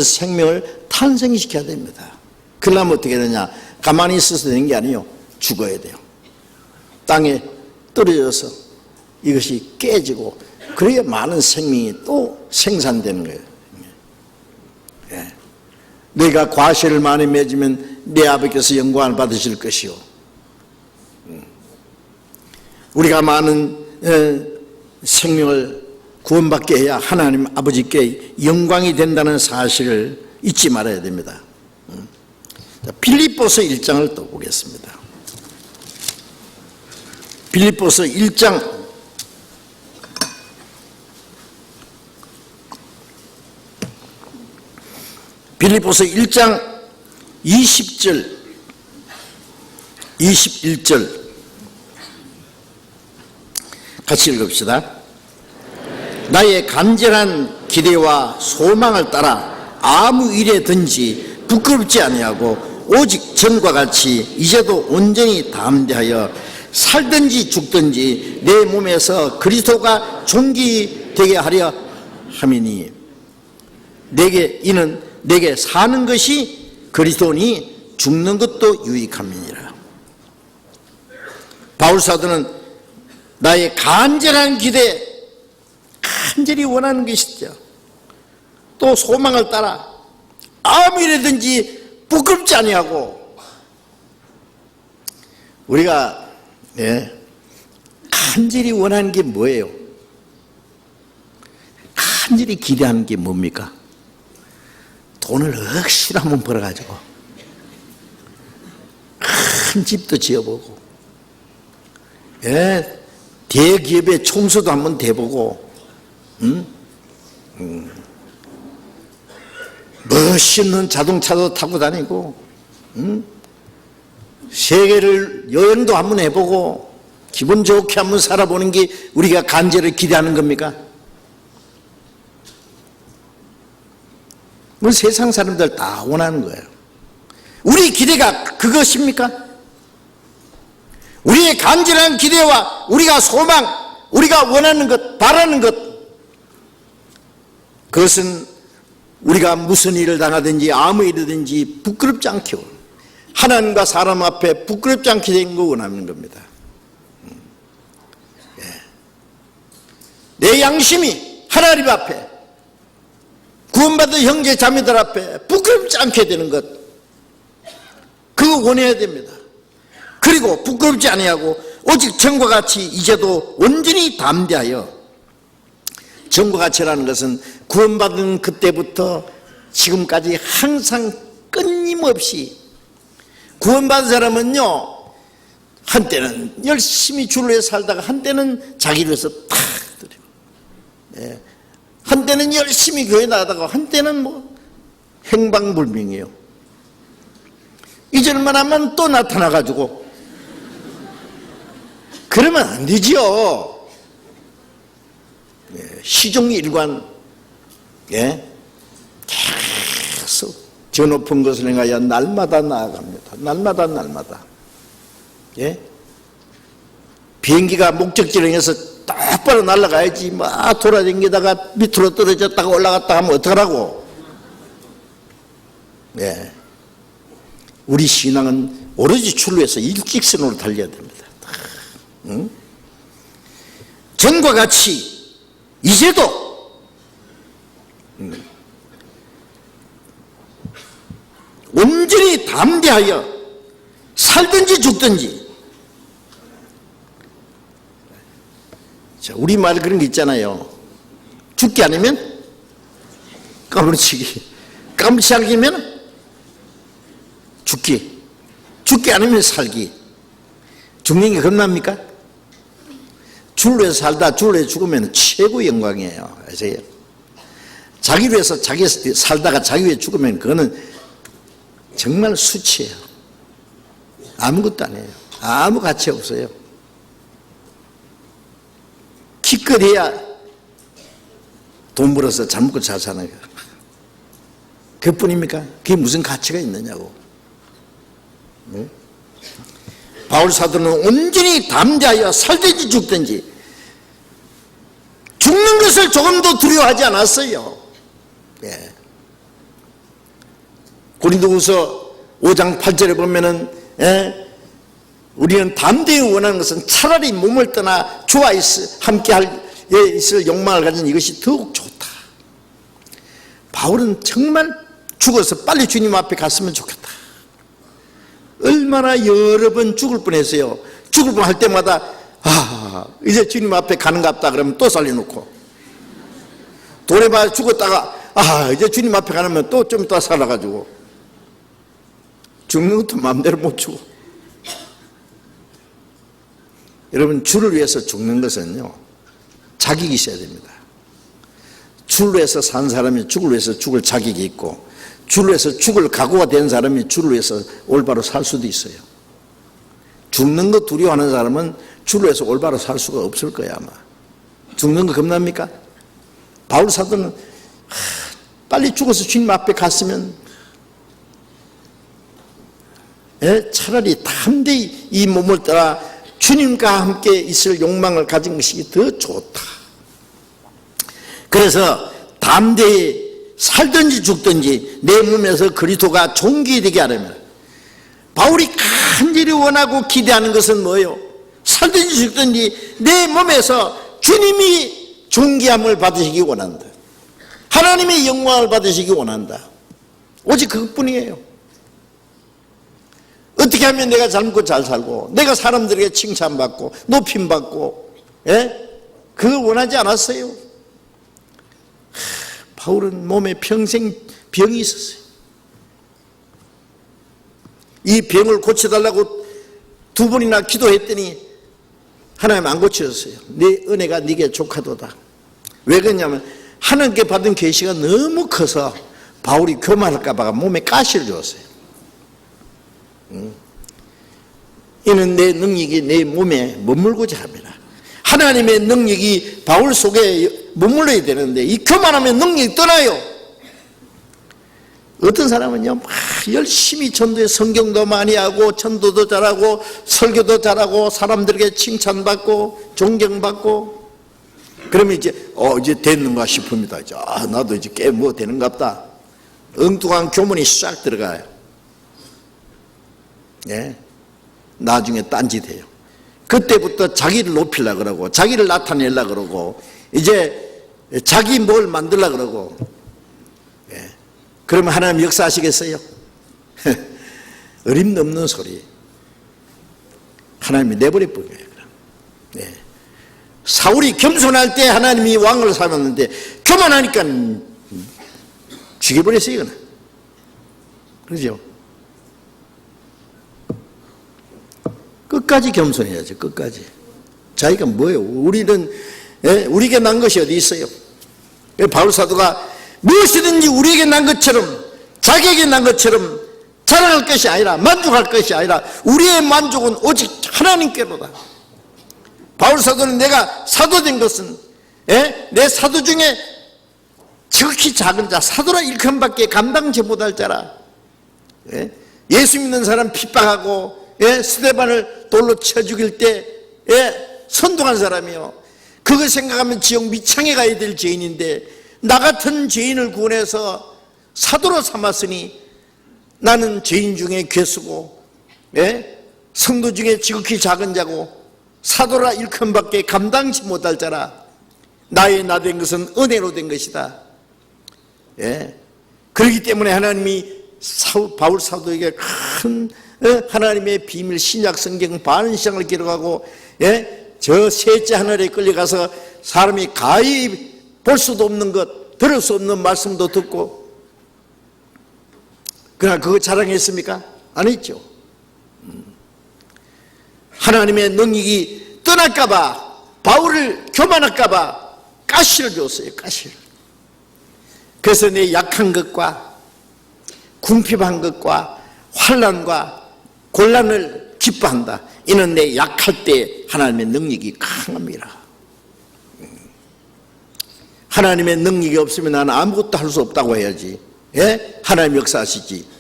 생명을 탄생시켜야 됩니다. 그러려면 어떻게 되냐? 가만히 있어서 되는 게 아니에요. 죽어야 돼요. 땅에 떨어져서 이것이 깨지고, 그래야 많은 생명이 또 생산되는 거예요. 예. 너희가 과실을 많이 맺으면 내 아버지께서 영광을 받으실 것이요. 우리가 많은 생명을 구원받게 해야 하나님 아버지께 영광이 된다는 사실을 잊지 말아야 됩니다. 빌립보서 1장을 또 보겠습니다. 빌립보서 1장 20절 21절 같이 읽읍시다. 나의 간절한 기대와 소망을 따라 아무 일에든지 부끄럽지 아니하고 오직 전과 같이 이제도 온전히 담대하여 살든지 죽든지 내 몸에서 그리스도가 존귀되게 하려 함이니 이는 내게 사는 것이 그리스도니 죽는 것도 유익함이니라. 바울사도는 나의 간절한 기대, 간절히 원하는 것이죠. 또 소망을 따라 아무 일이든지 부끄럽지 아니하고, 우리가 간절히 원하는 게 뭐예요? 간절히 기대하는 게 뭡니까? 돈을 억시로 한번 벌어가지고 큰 집도 지어보고, 대기업의 총수도 한번 돼보고, 멋있는 자동차도 타고 다니고, 세계를 여행도 한번 해보고, 기분 좋게 한번 살아보는 게 우리가 간절히 기대하는 겁니까? 뭐 세상 사람들 다 원하는 거예요. 우리 기대가 그것입니까? 우리의 간절한 기대와 우리가 소망, 우리가 원하는 것, 바라는 것, 그것은 우리가 무슨 일을 당하든지 아무 일이든지 부끄럽지 않게 하나님과 사람 앞에 부끄럽지 않게 된 거 원하는 겁니다. 내 양심이 하나님 앞에 구원받은 형제 자매들 앞에 부끄럽지 않게 되는 것, 그거 원해야 됩니다. 그리고 부끄럽지 아니하고 오직 전과 같이 이제도 온전히 담대하여, 전과 같이라는 것은 구원받은 그때부터 지금까지 항상 끊임없이, 구원받은 사람은요 한때는 열심히 주를 위해 살다가 한때는 자기를 위해서 탁 드리고, 한때는 열심히 교회 나가다가 한때는 뭐 행방불명이에요. 이전만 하면 또 나타나가지고, 그러면 안 되지요. 시종일관 계속 저 높은 것을 행하여 날마다 나아갑니다. 날마다. 비행기가 목적지를 향해서 똑바로 날아가야지 막 돌아다니다가 밑으로 떨어졌다가 올라갔다 하면 어떡하라고. 우리 신앙은 오로지 출루해서 일직선으로 달려야 됩니다. 응? 전과 같이 이제도 온전히 담대하여 살든지 죽든지. 자, 우리말 그런 게 있잖아요. 죽기 아니면 까무러치기, 깜짝이면 죽기, 죽기 아니면 살기. 죽는 게 겁납니까? 줄로 해서 살다 줄로 해서 죽으면 최고의 영광이에요. 아세요? 자기 위해서 자기 살다가 자기 위해 죽으면 그거는 정말 수치예요. 아무것도 아니에요. 아무 가치 없어요. 기껏해야 돈 벌어서 잘 먹고 잘 사는 거, 그뿐입니까? 그게 무슨 가치가 있느냐고. 네? 바울 사도는 온전히 담대하여 살든지 죽든지, 죽는 것을 조금도 두려워하지 않았어요. 고린도후서 5장 8절에 보면은 우리는 담대히 원하는 것은 차라리 몸을 떠나 주와 함께 있을 욕망을 가진 이것이 더욱 좋다. 바울은 정말 죽어서 빨리 주님 앞에 갔으면 좋겠다. 얼마나 여러 번 죽을 뻔했어요. 죽을 뻔할 때마다 이제 주님 앞에 가는갑다 그러면 또 살려놓고, 도래봐 죽었다가 이제 주님 앞에 가면 또 좀 이따 살아가지고, 죽는 것도 마음대로 못 죽어. 여러분, 주를 위해서 죽는 것은요 자격이 있어야 됩니다. 주를 위해서 산 사람이 주를 위해서 죽을 자격이 있고, 주를 위해서 죽을 각오가 된 사람이 주를 위해서 올바로 살 수도 있어요. 죽는 거 두려워하는 사람은 주를 위해서 올바로 살 수가 없을 거야. 아마 죽는 거 겁납니까? 바울 사도는 빨리 죽어서 주님 앞에 갔으면 차라리 담대히 이 몸을 따라 주님과 함께 있을 욕망을 가진 것이 더 좋다. 그래서 담대히 살든지 죽든지 내 몸에서 그리스도가 존귀되게 하려면, 바울이 간절히 원하고 기대하는 것은 뭐예요? 살든지 죽든지 내 몸에서 주님이 존귀함을 받으시기 원한다. 하나님의 영광을 받으시기 원한다. 오직 그것뿐이에요. 어떻게 하면 내가 잘 먹고 잘 살고 내가 사람들에게 칭찬받고 높임받고, 그걸 원하지 않았어요. 바울은 몸에 평생 병이 있었어요. 이 병을 고쳐달라고 2번이나 기도했더니 하나님 안 고쳐줬어요. 내 은혜가 네게 족하도다. 왜 그러냐면 하나님께 받은 계시가 너무 커서 바울이 교만할까 봐 몸에 가시를 줬어요. 이는 내 능력이 내 몸에 머물고자 합니다. 하나님의 능력이 바울 속에 머물러야 되는데 이 교만하면 능력이 떠나요. 어떤 사람은요 막 열심히 전도에 성경도 많이 하고 전도도 잘하고 설교도 잘하고 사람들에게 칭찬받고 존경받고, 그러면 이제 됐는가 싶습니다. 이제 나도 이제 꽤 뭐 되는갑다. 엉뚱한 교문이 싹 들어가요. 예? 나중에 딴짓해요. 그때부터 자기를 높이려고 그러고 자기를 나타내려고 그러고 이제 자기 뭘 만들려고 그러고. 예. 그러면 하나님 역사하시겠어요? 어림도 없는 소리. 하나님이 내버려버려요. 네. 사울이 겸손할 때 하나님이 왕을 삼았는데 교만하니까 죽여버렸어요. 이거는. 그렇죠? 끝까지 겸손해야죠. 끝까지. 자기가 뭐예요? 우리는 우리에게 난 것이 어디 있어요? 바울 사도가 무엇이든지 우리에게 난 것처럼 자기에게 난 것처럼 자랑할 것이 아니라 만족할 것이 아니라 우리의 만족은 오직 하나님께로다. 바울 사도는 내가 사도된 것은 내 사도 중에 지극히 작은 자 사도라 일칸밖에 감당치 못할 자라. 예수 믿는 사람 핍박하고 스데반을 돌로 쳐 죽일 때 선동한 사람이요. 그거 생각하면 지옥 미창에 가야 될 죄인인데 나 같은 죄인을 구원해서 사도로 삼았으니 나는 죄인 중에 괴수고 성도 중에 지극히 작은 자고 사도라 일칸밖에 감당치 못할 자라. 나의 나 된 것은 은혜로 된 것이다. 그렇기 때문에 하나님이 바울 사도에게 큰 하나님의 비밀 신약 성경 반시장을 기록하고 저 셋째 하늘에 끌려가서 사람이 가히 볼 수도 없는 것 들을 수 없는 말씀도 듣고 그러나 그거 자랑했습니까? 안 했죠. 하나님의 능력이 떠날까봐 바울을 교만할까봐 가시를 줬어요. 가시를. 그래서 내 약한 것과 궁핍한 것과 환난과 곤란을 기뻐한다. 이는 내 약할 때 하나님의 능력이 강합니다. 하나님의 능력이 없으면 나는 아무것도 할 수 없다고 해야지. 하나님 역사하시지.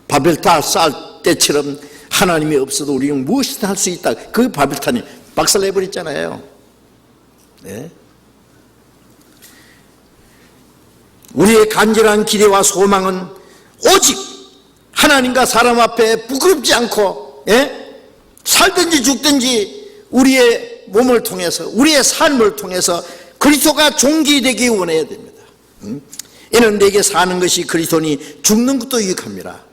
바벨탑 쌓을 때처럼 하나님이 없어도 우리는 무엇이든 할 수 있다. 그 바벨탑이 박살내버렸잖아요. 우리의 간절한 기대와 소망은 오직 하나님과 사람 앞에 부끄럽지 않고 살든지 죽든지 우리의 몸을 통해서 우리의 삶을 통해서 그리스도가 존귀되기 원해야 됩니다. 이는 내게 사는 것이 그리스도니 죽는 것도 유익합니다.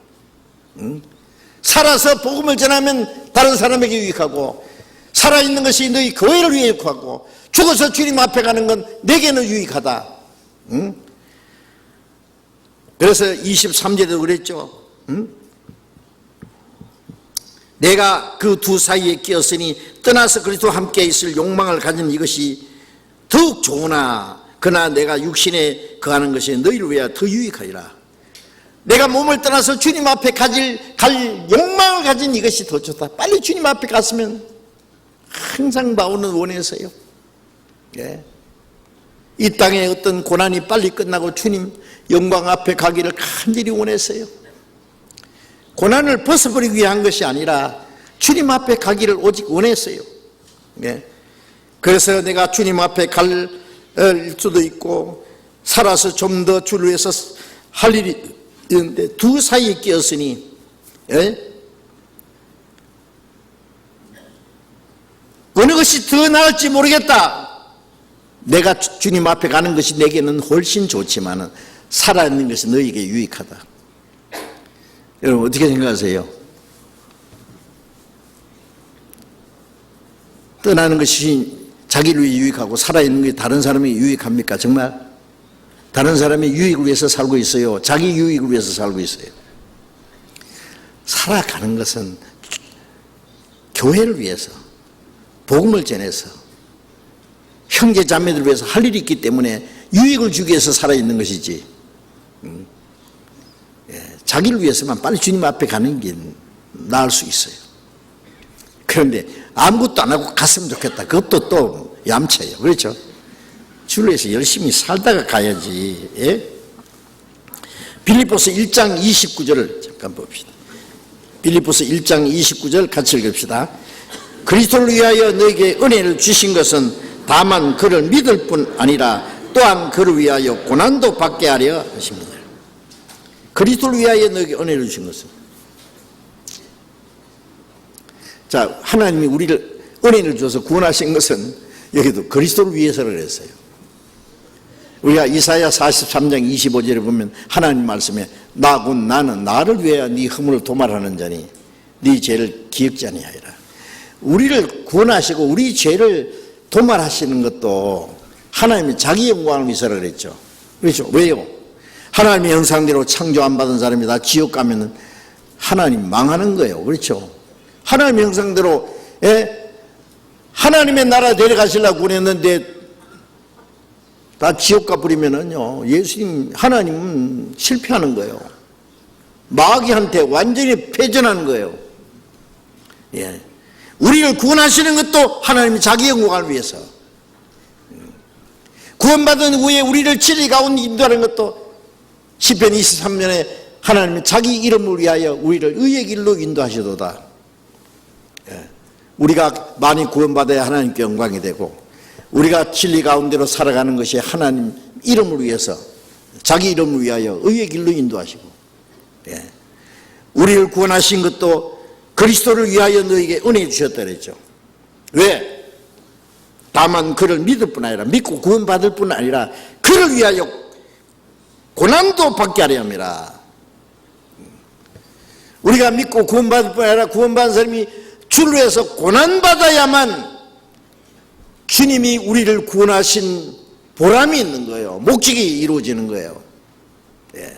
살아서 복음을 전하면 다른 사람에게 유익하고 살아있는 것이 너희 교회를 위해 유익하고 죽어서 주님 앞에 가는 건 내게는 유익하다. 그래서 23절에도 그랬죠. 내가 그 두 사이에 끼었으니 떠나서 그리스도와 함께 있을 욕망을 가진 이것이 더욱 좋으나 그러나 내가 육신에 거하는 것이 너희를 위하여 더 유익하리라. 내가 몸을 떠나서 주님 앞에 갈 욕망을 가진 이것이 더 좋다. 빨리 주님 앞에 갔으면 항상 바울은 원해서요. 이 땅에 어떤 고난이 빨리 끝나고 주님 영광 앞에 가기를 간절히 원했어요. 고난을 벗어버리기 위한 것이 아니라 주님 앞에 가기를 오직 원했어요. 그래서 내가 주님 앞에 갈 수도 있고 살아서 좀 더 주를 위해서 할 일이 있는데 두 사이에 끼었으니 어느 것이 더 나을지 모르겠다. 내가 주님 앞에 가는 것이 내게는 훨씬 좋지만 살아있는 것이 너희에게 유익하다. 여러분 어떻게 생각하세요? 떠나는 것이 자기를 위해 유익하고 살아있는 것이 다른 사람에게 유익합니까? 정말? 다른 사람의 유익을 위해서 살고 있어요? 자기 유익을 위해서 살고 있어요? 살아가는 것은 교회를 위해서 복음을 전해서 형제 자매들을 위해서 할 일이 있기 때문에 유익을 주기 위해서 살아있는 것이지 자기를 위해서만 빨리 주님 앞에 가는 게 나을 수 있어요. 그런데 아무것도 안 하고 갔으면 좋겠다. 그것도 또 얌체예요. 그렇죠? 주를 위해서 열심히 살다가 가야지. 빌립보서 1장 29절을 잠깐 봅시다. 빌립보서 1장 29절 같이 읽읍시다. 그리스도를 위하여 너에게 은혜를 주신 것은 다만 그를 믿을 뿐 아니라 또한 그를 위하여 고난도 받게 하려 하십니다. 그리스도를 위하여 너에게 은혜를 주신 것은. 자, 하나님이 우리를 은혜를 줘서 구원하신 것은 여기도 그리스도를 위해서를 했어요. 우리가 이사야 43장 25절에 보면 하나님 말씀에 곧 나는 나를 위하여 네 허물을 도말하는 자니 네 죄를 기억지 아니하리라. 우리를 구원하시고 우리 죄를 도말하시는 것도 하나님이 자기 영광을 위해서를 했죠. 그렇죠? 왜요? 하나님의 형상대로 창조 안 받은 사람이 다 지옥 가면은 하나님 망하는 거예요. 그렇죠? 하나님의 형상대로 하나님의 나라 데려가시려고 그랬는데 다 지옥 가버리면은요, 예수님, 하나님은 실패하는 거예요. 마귀한테 완전히 패전하는 거예요. 예. 우리를 구원하시는 것도 하나님이 자기 영광을 위해서. 구원받은 후에 우리를 진리 가운데 인도하는 것도 시편 23년에 하나님이 자기 이름을 위하여 우리를 의의 길로 인도하시도다. 예. 우리가 많이 구원받아야 하나님께 영광이 되고 우리가 진리 가운데로 살아가는 것이 하나님 이름을 위해서 자기 이름을 위하여 의의 길로 인도하시고, 예. 우리를 구원하신 것도 그리스도를 위하여 너에게 은혜 주셨다 그랬죠. 왜? 다만 그를 믿을 뿐 아니라 믿고 구원받을 뿐 아니라 그를 위하여 고난도 받게 하려 함이라. 우리가 믿고 구원받을 뿐 아니라 구원받은 사람이 주를 위해서 고난받아야만 주님이 우리를 구원하신 보람이 있는 거예요. 목적이 이루어지는 거예요. 예.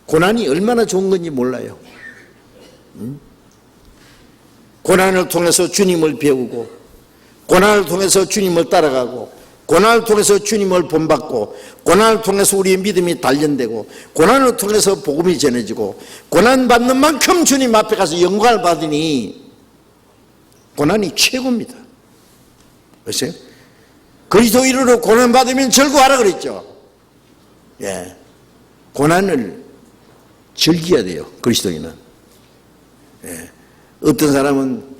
고난이 얼마나 좋은 건지 몰라요. 고난을 통해서 주님을 배우고 고난을 통해서 주님을 따라가고 고난을 통해서 주님을 본받고 고난을 통해서 우리의 믿음이 단련되고 고난을 통해서 복음이 전해지고 고난받는 만큼 주님 앞에 가서 영광을 받으니 고난이 최고입니다. 그렇어요? 그리스도 이름으로 고난받으면 즐거워하라 그랬죠. 예. 고난을 즐겨야 돼요. 그리스도인은. 예. 어떤 사람은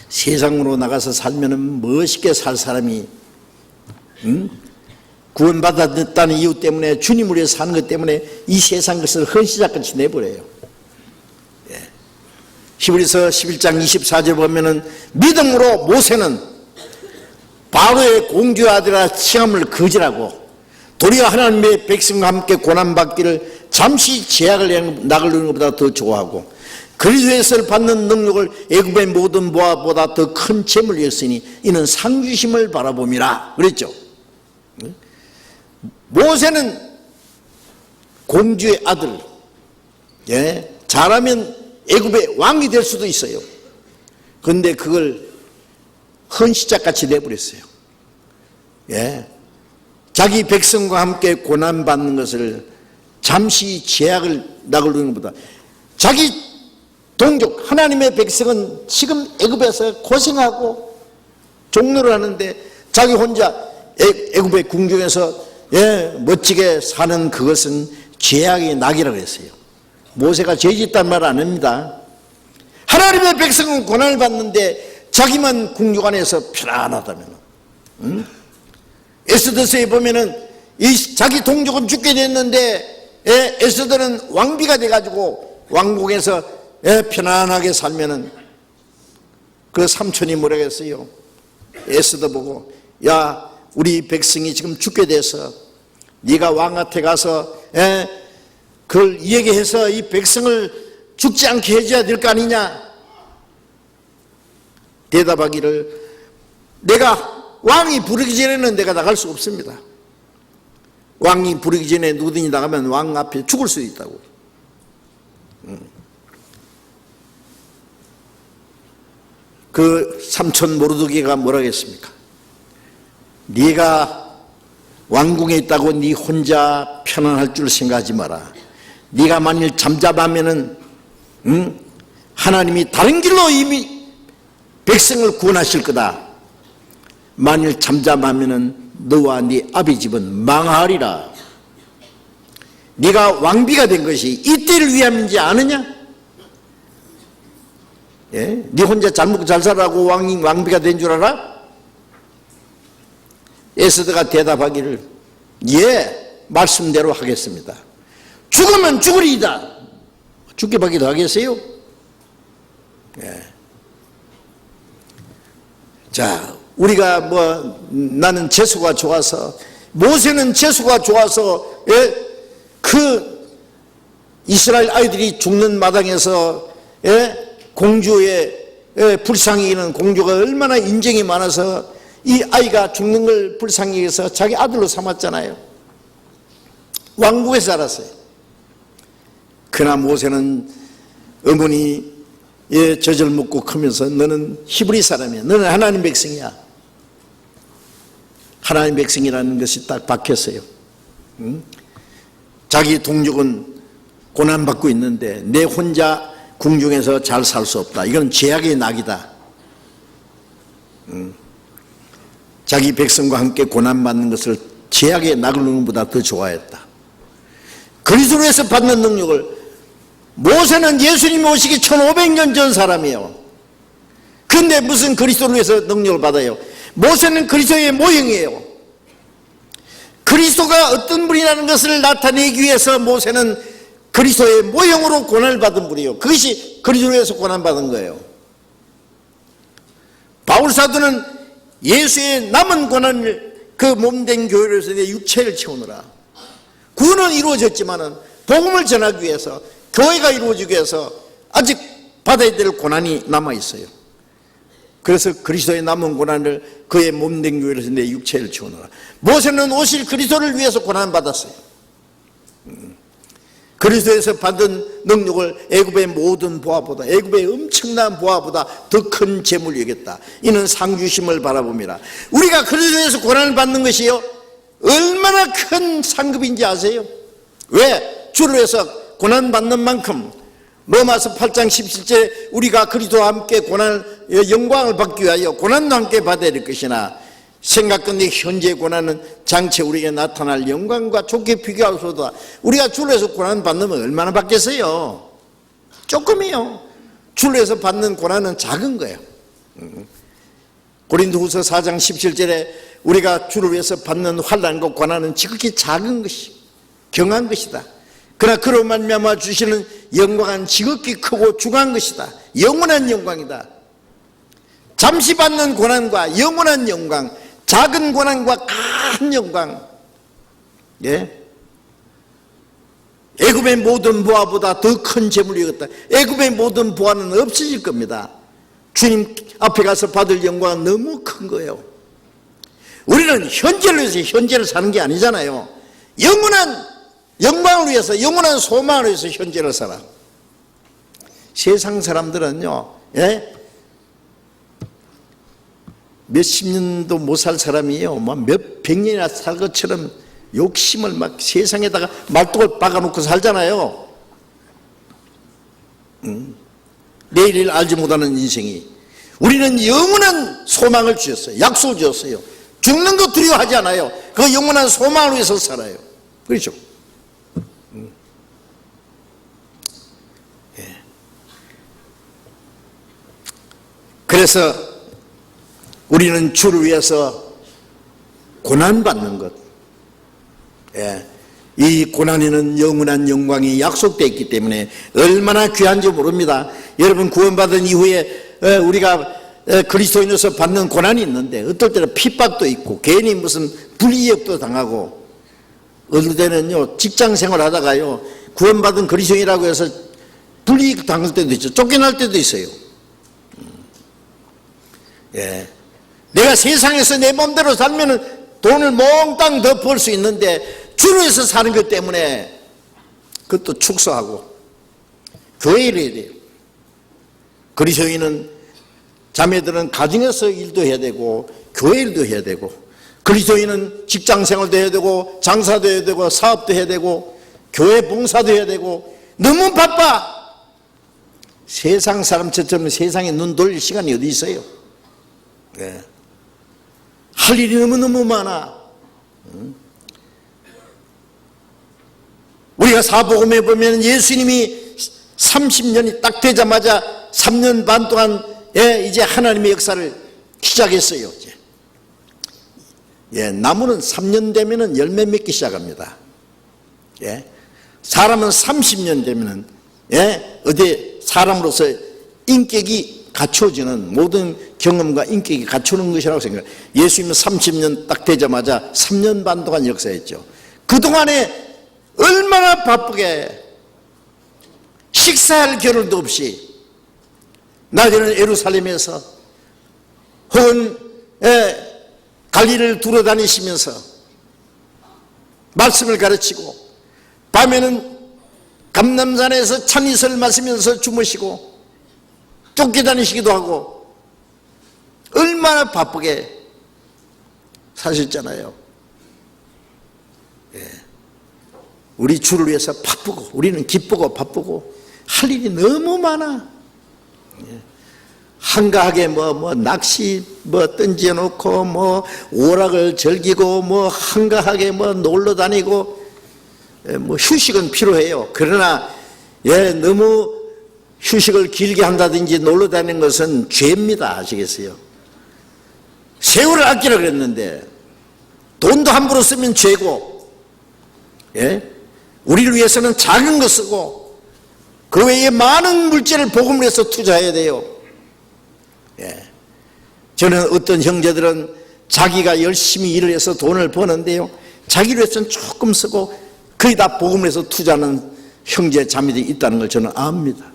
세상으로 나가서 살면은 멋있게 살 사람이 구원받았다는 이유 때문에 주님을 위해서 사는 것 때문에 이 세상 것을 헌시작같이 내버려요. 예. 히브리서 11장 24절 보면은 믿음으로 모세는 바로의 공주의 아들아 칭함을 거절하고 도리어 하나님의 백성과 함께 고난받기를 잠시 제약을 나가는 것보다 더 좋아하고 그리스도에서 받는 능력을 애굽의 모든 보화보다 더 큰 재물을 여겼으니 이는 상주심을 바라봄이라 그랬죠. 모세는 공주의 아들, 예, 잘하면 애굽의 왕이 될 수도 있어요. 그런데 그걸 헌시작같이 내버렸어요. 예, 자기 백성과 함께 고난받는 것을 잠시 제약을 나가는 것보다 자기 동족 하나님의 백성은 지금 애굽에서 고생하고 종로를 하는데 자기 혼자 애굽의 궁중에서 멋지게 사는 그것은 죄악의 낙이라고 했어요. 모세가 죄짓단 말 안 합니다. 하나님의 백성은 고난을 받는데 자기만 궁중 안에서 편안하다면, 에스더서에 보면은 이 자기 동족은 죽게 됐는데 에스더는 왕비가 돼가지고 왕궁에서 편안하게 살면은 그 삼촌이 뭐라고 했어요? 에스더 보고, 야, 우리 백성이 지금 죽게 돼서 네가 왕한테 가서 그걸 얘기해서 이 백성을 죽지 않게 해줘야 될 거 아니냐? 대답하기를, 내가 왕이 부르기 전에는 내가 나갈 수 없습니다. 왕이 부르기 전에 누구든지 나가면 왕 앞에 죽을 수 있다고. 그 삼촌 모르드게가 뭐라고 했습니까? 네가 왕궁에 있다고 네 혼자 편안할 줄 생각하지 마라. 네가 만일 잠잠하면은 하나님이 다른 길로 이미 백성을 구원하실 거다. 만일 잠잠하면은 너와 네 아비 집은 망하리라. 네가 왕비가 된 것이 이때를 위함인지 아느냐? 예? 네 혼자 잘 먹고 잘 살라고 왕비가 된 줄 알아? 에스더가 대답하기를, 예, 말씀대로 하겠습니다. 죽으면 죽으리이다. 죽게 밖에 더 하겠어요? 예. 자, 우리가 나는 재수가 좋아서, 모세는 재수가 좋아서, 그 이스라엘 아이들이 죽는 마당에서 공주의 불쌍히 여기는 공주가 얼마나 인정이 많아서 이 아이가 죽는 걸 불쌍히 여겨서 자기 아들로 삼았잖아요. 왕국에서 자랐어요. 그러나 모세는 어머니의 젖을 먹고 크면서 너는 히브리 사람이야. 너는 하나님 백성이야. 하나님 백성이라는 것이 딱 박혔어요. 자기 동족은 고난받고 있는데 내 혼자 궁중에서 잘 살 수 없다. 이건 죄악의 낙이다. 자기 백성과 함께 고난받는 것을 죄악의 낙을 누는 것보다 더 좋아했다. 그리스도에서 받는 능력을, 모세는 예수님이 오시기 1500년 전 사람이에요. 근데 무슨 그리스도로 해서 능력을 받아요? 모세는 그리스도의 모형이에요. 그리스도가 어떤 분이라는 것을 나타내기 위해서 모세는 그리스도의 모형으로 고난을 받은 분이에요. 그것이 그리스도에서 고난받은 거예요. 바울사도는 예수의 남은 고난을 그 몸된 교회로서 내 육체를 채우느라, 구원은 이루어졌지만은 복음을 전하기 위해서, 교회가 이루어지기 위해서 아직 받아야 될 고난이 남아있어요. 그래서 그리스도의 남은 고난을 그의 몸된 교회로서 내 육체를 채우느라. 모세는 오실 그리스도를 위해서 고난받았어요. 그리스도에서 받은 능력을 애굽의 모든 보화보다, 애굽의 엄청난 보화보다 더 큰 재물이 여겼다. 이는 상주심을 바라봅니다. 우리가 그리스도에서 고난을 받는 것이요, 얼마나 큰 상급인지 아세요? 왜? 주를 위해서 고난받는 만큼, 로마서 8장 17절 우리가 그리스도와 함께 영광을 받기 위하여 고난도 함께 받아야 될 것이나 생각건대 현재 고난은 장차 우리에게 나타날 영광과 좋게 비교할 수 없다. 우리가 주를 위해서 고난 받는 건 얼마나 받겠어요? 조금이요. 주를 위해서 받는 고난은 작은 거예요. 고린도후서 4장 17절에 우리가 주를 위해서 받는 환난과 고난은 지극히 작은 것이, 경한 것이다. 그러나 그로 말미암아 주시는 영광은 지극히 크고 중한 것이다. 영원한 영광이다. 잠시 받는 고난과 영원한 영광, 작은 고난과 큰 영광. 예? 애굽의 모든 보화보다 더 큰 재물이 있다. 애굽의 모든 보화는 없어질 겁니다. 주님 앞에 가서 받을 영광은 너무 큰 거예요. 우리는 현재를 위해서 현재를 사는 게 아니잖아요. 영원한 영광을 위해서, 영원한 소망을 위해서 현재를 살아. 세상 사람들은요, 몇십 년도 못 살 사람이에요. 몇 백 년이나 살 것처럼 욕심을 막 세상에다가 말뚝을 박아놓고 살잖아요. 내일을 알지 못하는 인생이. 우리는 영원한 소망을 주셨어요. 약속을 주셨어요. 죽는 거 두려워하지 않아요. 그 영원한 소망을 위해서 살아요. 그렇죠? 그래서 우리는 주를 위해서 고난받는 것, 이 고난에는 영원한 영광이 약속되어 있기 때문에 얼마나 귀한지 모릅니다. 여러분, 구원받은 이후에 우리가 그리스도인으로서 받는 고난이 있는데, 어떨 때는 핍박도 있고 괜히 무슨 불이익도 당하고, 어떨 때는요 직장생활 하다가요 구원받은 그리스도인이라고 해서 불이익 당할 때도 있죠. 쫓겨날 때도 있어요. 내가 세상에서 내 맘대로 살면은 돈을 몽땅 더 벌 수 있는데 주를 위해서 사는 것 때문에 그것도 축소하고 교회를 해야 돼요. 그리스도인은, 자매들은 가정에서 일도 해야 되고 교회 일도 해야 되고, 그리스도인은 직장생활도 해야 되고 장사도 해야 되고 사업도 해야 되고 교회 봉사도 해야 되고, 너무 바빠. 세상 사람처럼 세상에 눈 돌릴 시간이 어디 있어요? 할 일이 너무너무 많아. 우리가 사복음에 보면 예수님이 30년이 딱 되자마자 3년 반 동안 이제 하나님의 역사를 시작했어요. 나무는 3년 되면 열매 맺기 시작합니다. 사람은 30년 되면은, 어디 사람으로서 인격이 갖춰지는, 모든 경험과 인격이 갖추는 것이라고 생각해요. 예수님은 30년 딱 되자마자 3년 반 동안 역사했죠. 그동안에 얼마나 바쁘게 식사할 겨를도 없이 낮에는 예루살렘에서 혹은 갈릴리를 두루다니시면서 말씀을 가르치고, 밤에는 감람산에서 찬이슬을 마시면서 주무시고 쫓겨다니시기도 하고 얼마나 바쁘게 사셨잖아요. 우리 주를 위해서 바쁘고, 우리는 기쁘고 바쁘고 할 일이 너무 많아. 한가하게 낚시 던져놓고 오락을 즐기고 한가하게 놀러 다니고 휴식은 필요해요. 그러나 너무 휴식을 길게 한다든지 놀러 다니는 것은 죄입니다. 아시겠어요? 세월을 아끼라 그랬는데 돈도 함부로 쓰면 죄고, 우리를 위해서는 작은 거 쓰고 그 외에 많은 물질을 복음을 위해서 투자해야 돼요. 저는 어떤 형제들은 자기가 열심히 일을 해서 돈을 버는데요, 자기를 위해서는 조금 쓰고 거의 다 복음을 위해서 투자하는 형제 자매들이 있다는 걸 저는 압니다.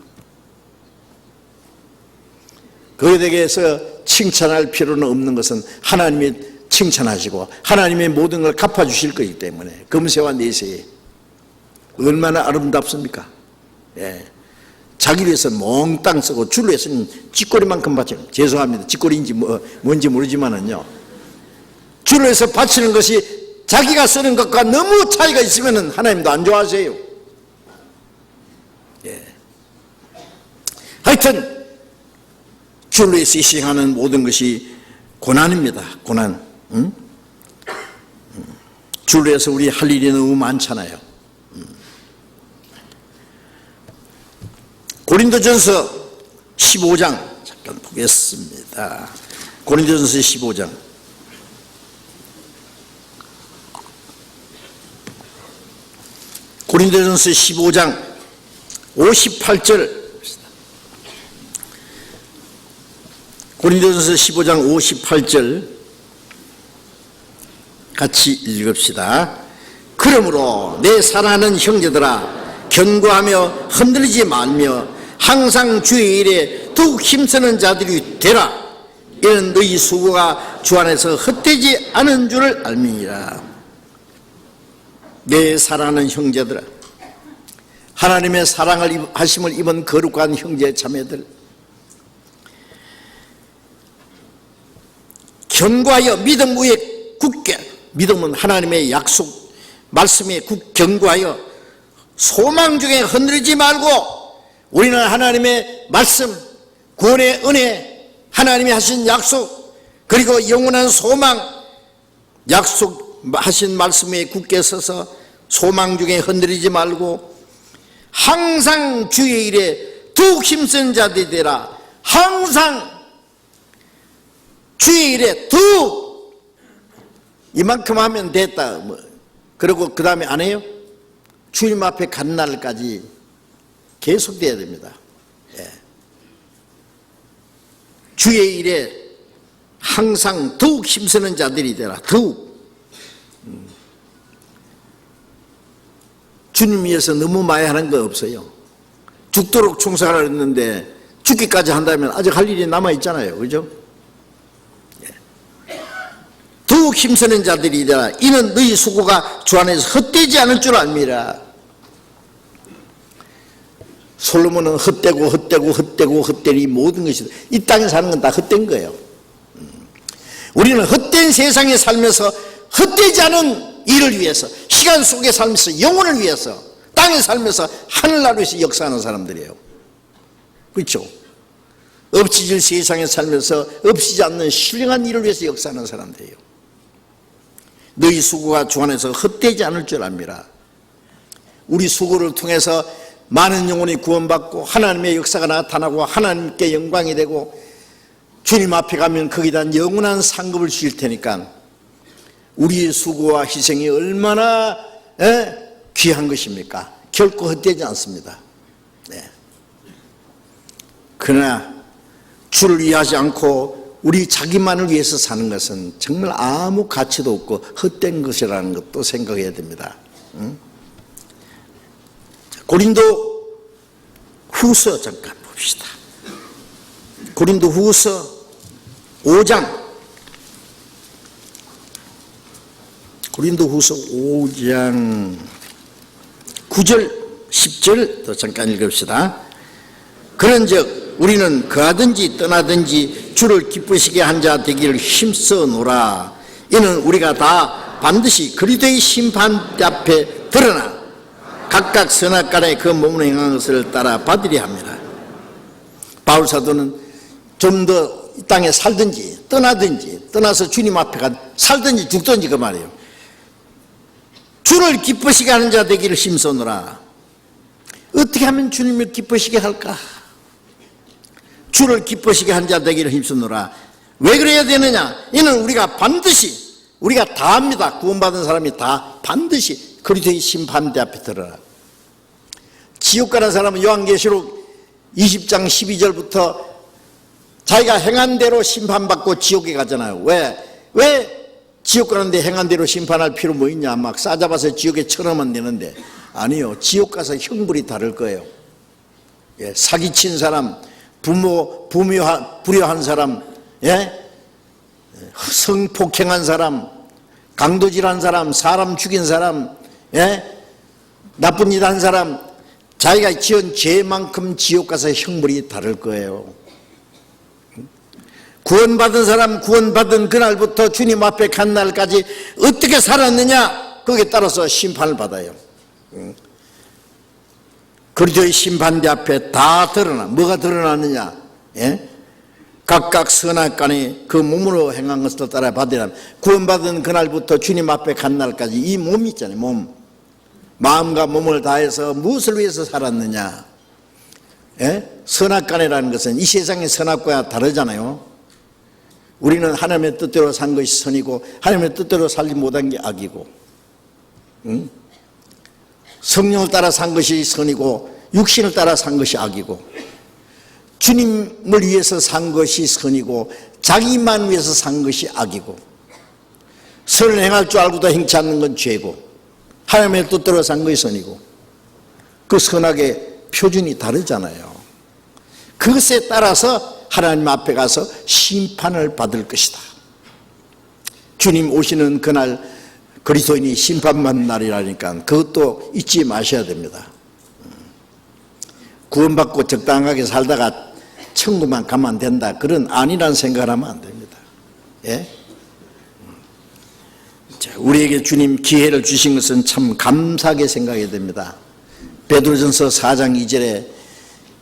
그에 대해서 칭찬할 필요는 없는 것은 하나님이 칭찬하시고 하나님의 모든 걸 갚아주실 거기 때문에. 금세와 내세에 얼마나 아름답습니까? 자기를 위해서 몽땅 쓰고 주를 위해서는 찌꺼리만큼 바치는, 죄송합니다, 찌꺼리인지 뭔지 모르지만은요, 주를 위해서 바치는 것이 자기가 쓰는 것과 너무 차이가 있으면 하나님도 안 좋아하세요. 하여튼 주를 위해서 희생하는 모든 것이 고난입니다. 고난. 주를 위해서 우리 할 일이 너무 많잖아요. 고린도전서 15장 잠깐 보겠습니다. 고린도전서 15장. 고린도전서 15장 58절. 고린도전서 15장 58절 같이 읽읍시다. 그러므로 내 사랑하는 형제들아, 견고하며 흔들리지 말며 항상 주의 일에 더욱 힘쓰는 자들이 되라. 이는 너희 수고가 주 안에서 헛되지 않은 줄을 알미니라. 내 사랑하는 형제들아, 하나님의 사랑을 하심을 입은 거룩한 형제 자매들, 견고하여 믿음 위에 굳게, 믿음은 하나님의 약속 말씀에 견고하여 소망 중에 흔들리지 말고, 우리는 하나님의 말씀, 구원의 은혜, 하나님이 하신 약속, 그리고 영원한 소망, 약속하신 말씀에 굳게 서서 소망 중에 흔들리지 말고 항상 주의 일에 더욱 힘쓴 자들이 되라. 항상 주의 일에 더욱, 이만큼 하면 됐다 그리고 그 다음에 안 해요? 주님 앞에 간 날까지 계속돼야 됩니다. 주의 일에 항상 더욱 힘쓰는 자들이 되라. 더욱. 주님 위해서 너무 많이 하는 거 없어요. 죽도록 충성하라 했는데 죽기까지 한다면 아직 할 일이 남아있잖아요. 그죠? 더욱 힘쓰는 자들이 되라. 이는 너희 수고가 주 안에서 헛되지 않을 줄 압니다. 솔로몬은 헛되니 모든 것이, 이 땅에 사는 건 다 헛된 거예요. 우리는 헛된 세상에 살면서 헛되지 않은 일을 위해서, 시간 속에 살면서 영혼을 위해서, 땅에 살면서 하늘나라를 위해서 역사하는 사람들이에요. 그렇죠? 없어질 세상에 살면서 없어지지 않는 신령한 일을 위해서 역사하는 사람들이에요. 너희 수고가 주 안에서 헛되지 않을 줄 압니다. 우리 수고를 통해서 많은 영혼이 구원받고 하나님의 역사가 나타나고 하나님께 영광이 되고 주님 앞에 가면 거기다 영원한 상급을 주실 테니까 우리의 수고와 희생이 얼마나 귀한 것입니까? 결코 헛되지 않습니다. 네. 그러나 주를 위하지 않고 우리 자기만을 위해서 사는 것은 정말 아무 가치도 없고 헛된 것이라는 것도 생각해야 됩니다. 고린도 후서 잠깐 봅시다. 고린도 후서 5장, 고린도 후서 5장 9절 10절 또 잠깐 읽읍시다. 그런즉 우리는 거하든지 떠나든지 주를 기쁘시게 한 자 되기를 힘써 노라. 이는 우리가 다 반드시 그리스도의 심판 앞에 드러나 각각 선악간에 그 몸으로 행한 것을 따라 받으려 합니다. 바울 사도는 좀 더 이 땅에 살든지 떠나든지, 떠나서 주님 앞에 살든지 죽든지 그 말이에요. 주를 기쁘시게 하는 자 되기를 힘써노라. 어떻게 하면 주님을 기쁘시게 할까? 주를 기쁘시게 한 자 되기를 힘쓰노라. 왜 그래야 되느냐? 이는 우리가 반드시, 우리가 다 합니다. 구원받은 사람이 다 반드시 그리스도의 심판대 앞에 들어라. 지옥 가는 사람은 요한계시록 20장 12절부터 자기가 행한 대로 심판받고 지옥에 가잖아요. 왜 지옥 가는데 행한 대로 심판할 필요 뭐 있냐? 막 싸잡아서 지옥에 쳐넣으면 되는데, 아니요. 지옥 가서 형벌이 다를 거예요. 예, 사기친 사람, 불효한 사람, 예? 성폭행한 사람, 강도질한 사람, 사람 죽인 사람, 예? 나쁜 일 한 사람, 자기가 지은 죄만큼 지옥 가서 형벌이 다를 거예요. 구원받은 사람, 구원받은 그날부터 주님 앞에 간 날까지 어떻게 살았느냐, 거기에 따라서 심판을 받아요. 그리스도의 심판대 앞에 다 드러나. 뭐가 드러나느냐? 예? 각각 선악간에 그 몸으로 행한 것을 따라 받으라. 구원받은 그날부터 주님 앞에 간 날까지 이 몸이 있잖아요. 몸. 마음과 몸을 다해서 무엇을 위해서 살았느냐? 예? 선악간이라는 것은 이 세상의 선악과 다르잖아요. 우리는 하나님의 뜻대로 산 것이 선이고 하나님의 뜻대로 살지 못한 게 악이고, 성령을 따라 산 것이 선이고 육신을 따라 산 것이 악이고, 주님을 위해서 산 것이 선이고 자기만 위해서 산 것이 악이고, 선을 행할 줄 알고도 행치 않는 건 죄고, 하나님의 뜻대로 산 것이 선이고, 그 선악의 표준이 다르잖아요. 그것에 따라서 하나님 앞에 가서 심판을 받을 것이다. 주님 오시는 그날 그리스도인이 심판받는 날이라니까 그것도 잊지 마셔야 됩니다. 구원받고 적당하게 살다가 천국만 가면 된다, 그런 아니라는 생각을 하면 안 됩니다. 예? 자, 우리에게 주님 기회를 주신 것은 참 감사하게 생각해야 됩니다. 베드로전서 4장 2절에,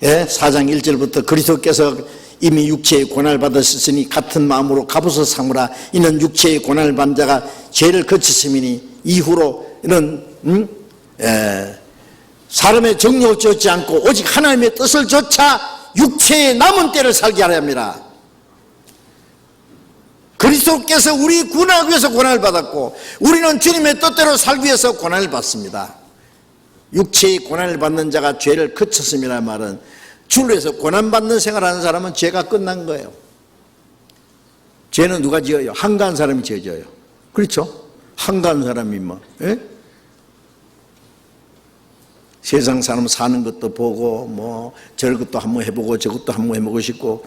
예? 4장 1절부터 그리스도께서 이미 육체의 고난을 받으셨으니 같은 마음으로 갑옷을 삼으라. 이는 육체의 고난을 받은 자가 죄를 거쳤음이니 이후로 이는 사람의 정욕을 쫓지 않고 오직 하나님의 뜻을 쫓아 육체의 남은 때를 살게 하려 합니다. 그리스도께서 우리 구원하기 위해서 고난을 받았고 우리는 주님의 뜻대로 살기 위해서 고난을 받습니다. 육체의 고난을 받는 자가 죄를 거쳤음이라는 말은 주를 위해서 고난받는 생활하는 사람은 죄가 끝난 거예요. 죄는 누가 지어요? 한가한 사람이 지어져요. 그렇죠? 한가한 사람이 뭐, 예? 세상 사람 사는 것도 보고 뭐 저것도 한번 해보고 저것도 한번 해보고 싶고,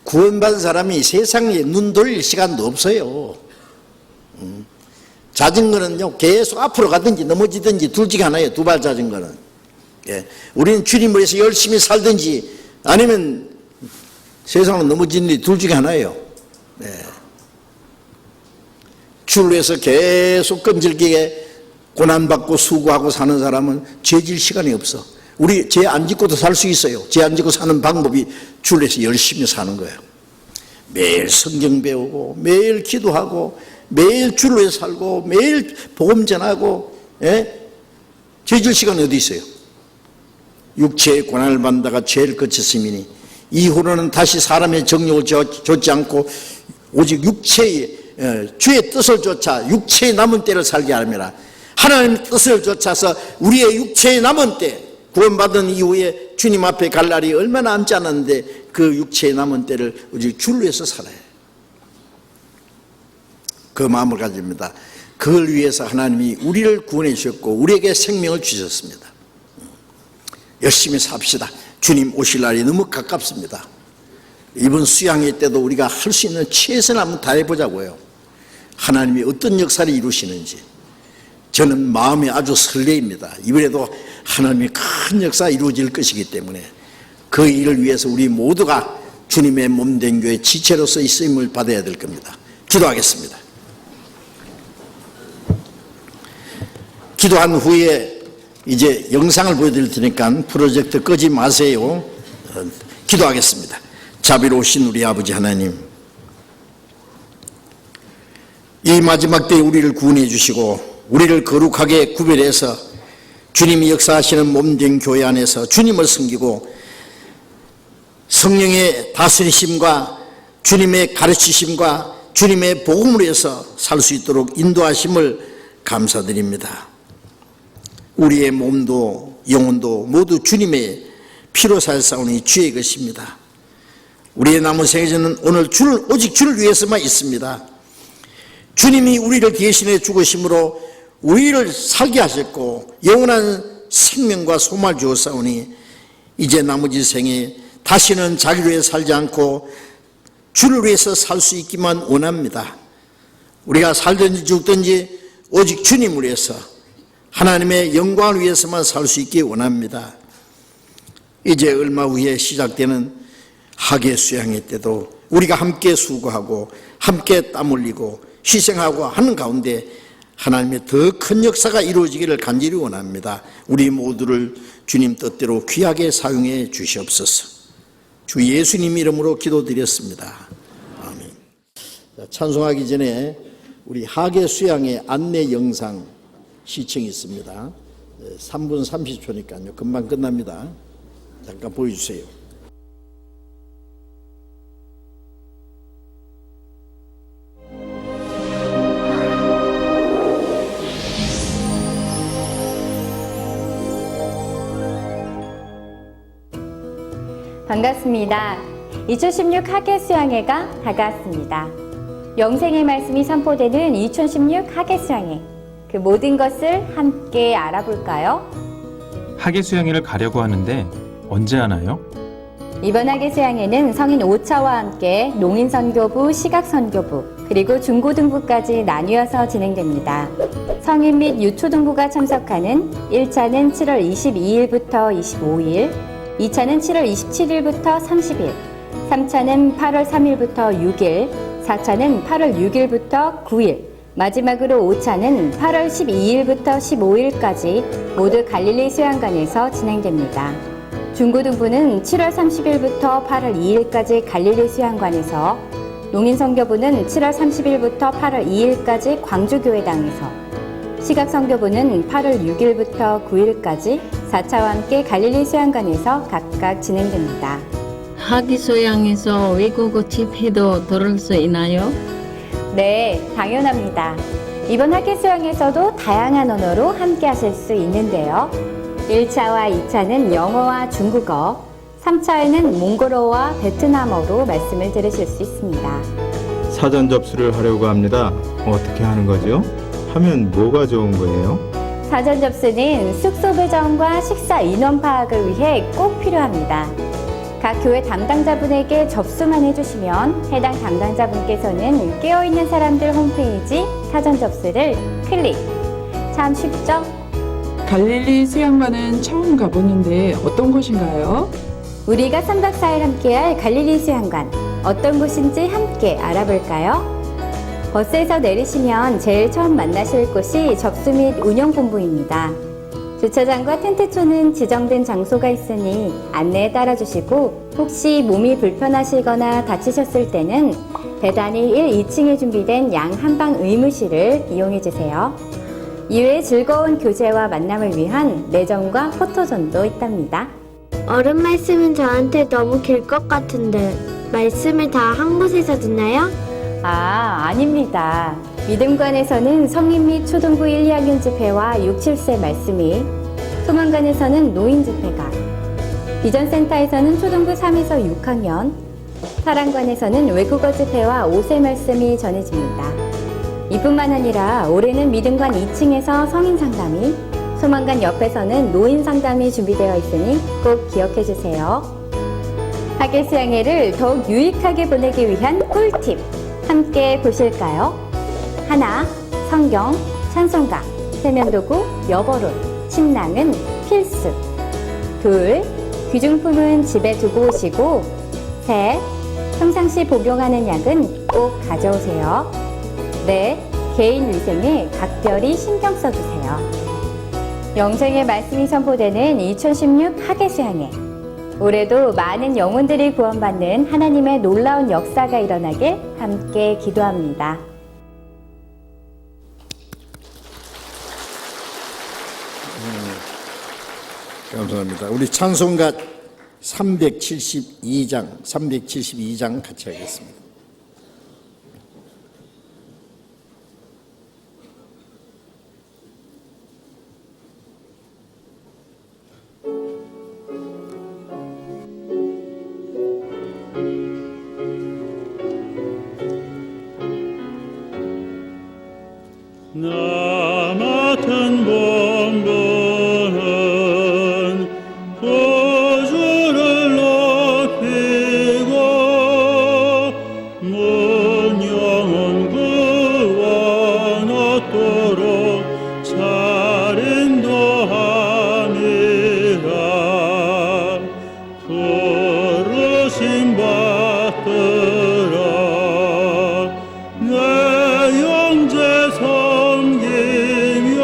구원받은 사람이 세상에 눈 돌릴 시간도 없어요. 자전거는요 계속 앞으로 가든지 넘어지든지 둘 중에 하나예요. 두발 자전거는. 예. 우리는 주님을 위해서 열심히 살든지 아니면 세상으로 넘어지는지 둘 중에 하나예요. 예. 주를 위해서 계속 끈질기게 고난받고 수고하고 사는 사람은 죄질 시간이 없어. 우리 죄 안 짓고도 살 수 있어요. 죄 안 짓고 사는 방법이 주를 위해서 열심히 사는 거예요. 매일 성경 배우고 매일 기도하고 매일 주를 위해서 살고 매일 복음 전하고, 예? 죄질 시간이 어디 있어요? 육체의 고난을 받다가 죄를 거쳤음이니 이후로는 다시 사람의 정욕을 좇지 않고 오직 육체의 주의 뜻을 쫓아 육체의 남은 때를 살게 하느니라. 하나님의 뜻을 쫓아서 우리의 육체의 남은 때, 구원받은 이후에 주님 앞에 갈 날이 얼마 남지 않았는데 그 육체의 남은 때를 오직 주를 위해서 살아요. 그 마음을 가집니다. 그걸 위해서 하나님이 우리를 구원해 주셨고 우리에게 생명을 주셨습니다. 열심히 삽시다. 주님 오실 날이 너무 가깝습니다. 이번 수양회 때도 우리가 할 수 있는 최선을 한번 다해보자고요. 하나님이 어떤 역사를 이루시는지 저는 마음이 아주 설레입니다. 이번에도 하나님이 큰 역사가 이루어질 것이기 때문에 그 일을 위해서 우리 모두가 주님의 몸된 교회 지체로서 이 쓰임을 받아야 될 겁니다. 기도하겠습니다. 기도한 후에 이제 영상을 보여드릴 테니까 프로젝트 끄지 마세요. 기도하겠습니다. 자비로우신 우리 아버지 하나님, 이 마지막 때에 우리를 구원해 주시고 우리를 거룩하게 구별해서 주님이 역사하시는 몸된 교회 안에서 주님을 섬기고 성령의 다스리심과 주님의 가르치심과 주님의 복음으로 해서 살 수 있도록 인도하심을 감사드립니다. 우리의 몸도 영혼도 모두 주님의 피로 살사오니 주의 것입니다. 우리의 남은 생애는 오늘 오직 주를 위해서만 있습니다. 주님이 우리를 대신해 죽으심으로 우리를 살게 하셨고 영원한 생명과 소망을 주었사오니 이제 나머지 생에 다시는 자기를 위해 살지 않고 주를 위해서 살 수 있기만 원합니다. 우리가 살든지 죽든지 오직 주님을 위해서 하나님의 영광을 위해서만 살 수 있기 원합니다. 이제 얼마 후에 시작되는 학예 수양회 때도 우리가 함께 수고하고 함께 땀 흘리고 희생하고 하는 가운데 하나님의 더 큰 역사가 이루어지기를 간절히 원합니다. 우리 모두를 주님 뜻대로 귀하게 사용해 주시옵소서. 주 예수님 이름으로 기도드렸습니다. 아멘. 찬송하기 전에 우리 학예 수양회 안내 영상 시청이 있습니다. 3분 30초니까요. 금방 끝납니다. 잠깐 보여주세요. 반갑습니다. 2016 학예 수양회가 다가왔습니다. 영생의 말씀이 선포되는 2016 학예 수양회, 그 모든 것을 함께 알아볼까요? 학예 수양회를 가려고 하는데 언제 하나요? 이번 학예 수양회는 성인 5차와 함께 농인선교부, 시각선교부, 그리고 중고등부까지 나뉘어서 진행됩니다. 성인 및 유초등부가 참석하는 1차는 7월 22일부터 25일, 2차는 7월 27일부터 30일, 3차는 8월 3일부터 6일, 4차는 8월 6일부터 9일, 마지막으로 5차는 8월 12일부터 15일까지 모두 갈릴리 수양관에서 진행됩니다. 중고등부는 7월 30일부터 8월 2일까지 갈릴리 수양관에서, 농인선교부는 7월 30일부터 8월 2일까지 광주교회당에서, 시각선교부는 8월 6일부터 9일까지 4차와 함께 갈릴리 수양관에서 각각 진행됩니다. 학예 수양에서 외국어 집회도 들을 수 있나요? 네, 당연합니다. 이번 학예 수양에서도 다양한 언어로 함께 하실 수 있는데요. 1차와 2차는 영어와 중국어, 3차에는 몽골어와 베트남어로 말씀을 들으실 수 있습니다. 사전 접수를 하려고 합니다. 어떻게 하는 거죠? 하면 뭐가 좋은 거예요? 사전 접수는 숙소 배정과 식사 인원 파악을 위해 꼭 필요합니다. 각 교회 담당자분에게 접수만 해주시면 해당 담당자분께서는 깨어있는 사람들 홈페이지 사전 접수를 클릭. 참 쉽죠? 갈릴리 수양관은 처음 가보는데 어떤 곳인가요? 우리가 3박 4일 함께할 갈릴리 수양관, 어떤 곳인지 함께 알아볼까요? 버스에서 내리시면 제일 처음 만나실 곳이 접수 및 운영본부입니다. 주차장과 텐트촌은 지정된 장소가 있으니 안내에 따라주시고, 혹시 몸이 불편하시거나 다치셨을 때는 대단히 1, 2층에 준비된 양 한방 의무실을 이용해주세요. 이외에 즐거운 교제와 만남을 위한 매점과 포토존도 있답니다. 어른 말씀은 저한테 너무 길 것 같은데 말씀을 다 한 곳에서 듣나요? 아닙니다. 믿음관에서는 성인 및 초등부 1, 2학년 집회와 6, 7세 말씀이, 소망관에서는 노인 집회가, 비전센터에서는 초등부 3에서 6학년, 사랑관에서는 외국어 집회와 5세 말씀이 전해집니다. 이뿐만 아니라 올해는 믿음관 2층에서 성인 상담이, 소망관 옆에서는 노인 상담이 준비되어 있으니 꼭 기억해 주세요. 학예 수양회를 더욱 유익하게 보내기 위한 꿀팁 함께 보실까요? 하나, 성경, 찬송가, 세면도구, 여벌옷, 침낭은 필수. 둘, 귀중품은 집에 두고 오시고. 셋, 평상시 복용하는 약은 꼭 가져오세요. 넷, 개인 위생에 각별히 신경 써주세요. 영생의 말씀이 선포되는 2016 학예 수양회. 올해도 많은 영혼들이 구원받는 하나님의 놀라운 역사가 일어나길 함께 기도합니다. 감사합니다. 우리 찬송가 372장 같이 하겠습니다. 나 맡은 본분은 구주를 높이고 문영은 구원 얻도록 잘 인도함이라. 부르심 받들어 내 영제 섬기며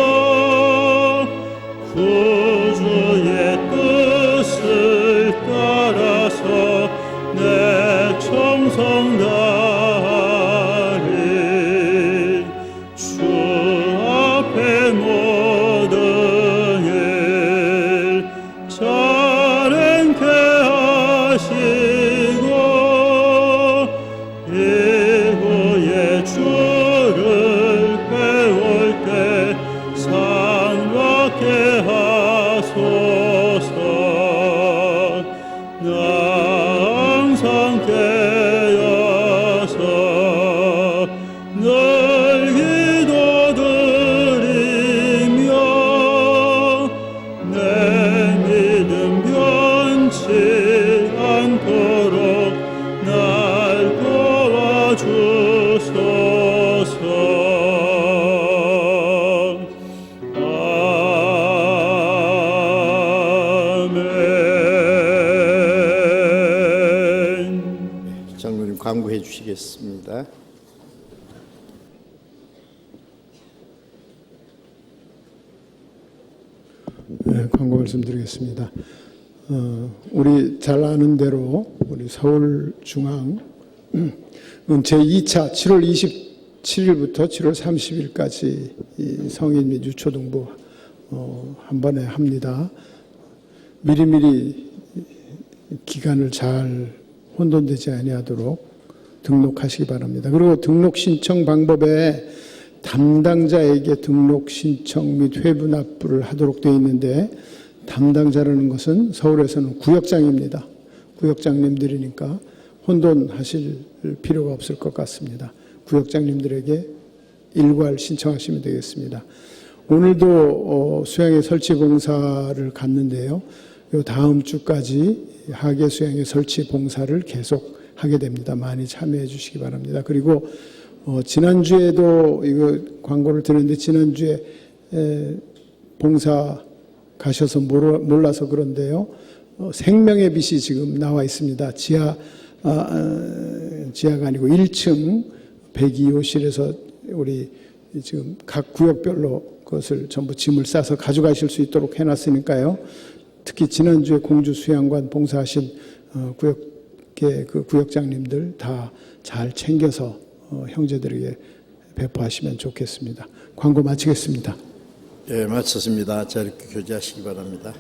구주의 뜻을 따라서 내 정성 다하리. 주 앞에 모든 일 잘 행케 하시고 이후에 주를 배울 때 상받게 하소서. 나 항상 깨어서 늘 기도드리며 내 믿음 변치 않도록 날 도와주소서. 아멘. 장로님 광고해 주시겠습니다. 네, 광고 말씀드리겠습니다. 우리 잘 아는 대로 우리 서울중앙 제2차 7월 27일부터 7월 30일까지 성인 및 유초등부 한 번에 합니다. 미리미리 기간을 잘 혼돈되지 아니하도록 등록하시기 바랍니다. 그리고 등록 신청 방법에 담당자에게 등록 신청 및 회부 납부를 하도록 되어 있는데, 담당자라는 것은 서울에서는 구역장입니다. 구역장님들이니까 혼돈하실 필요가 없을 것 같습니다. 구역장님들에게 일괄 신청하시면 되겠습니다. 오늘도 수양회 설치 봉사를 갔는데요. 요 다음 주까지 학예 수양회 설치 봉사를 계속 하게 됩니다. 많이 참여해 주시기 바랍니다. 그리고 지난주에도 이거 광고를 드렸는데, 지난주에 봉사 가셔서 몰라서 그런데요. 생명의 빛이 지금 나와 있습니다. 지하가 아니고 1층 102호실에서 우리 지금 각 구역별로 그것을 전부 짐을 싸서 가져가실 수 있도록 해놨으니까요. 특히 지난주에 공주 수양관 봉사하신 그 구역장님들 다 잘 챙겨서 형제들에게 배포하시면 좋겠습니다. 광고 마치겠습니다. 네, 마쳤습니다. 자, 이렇게 교제하시기 바랍니다.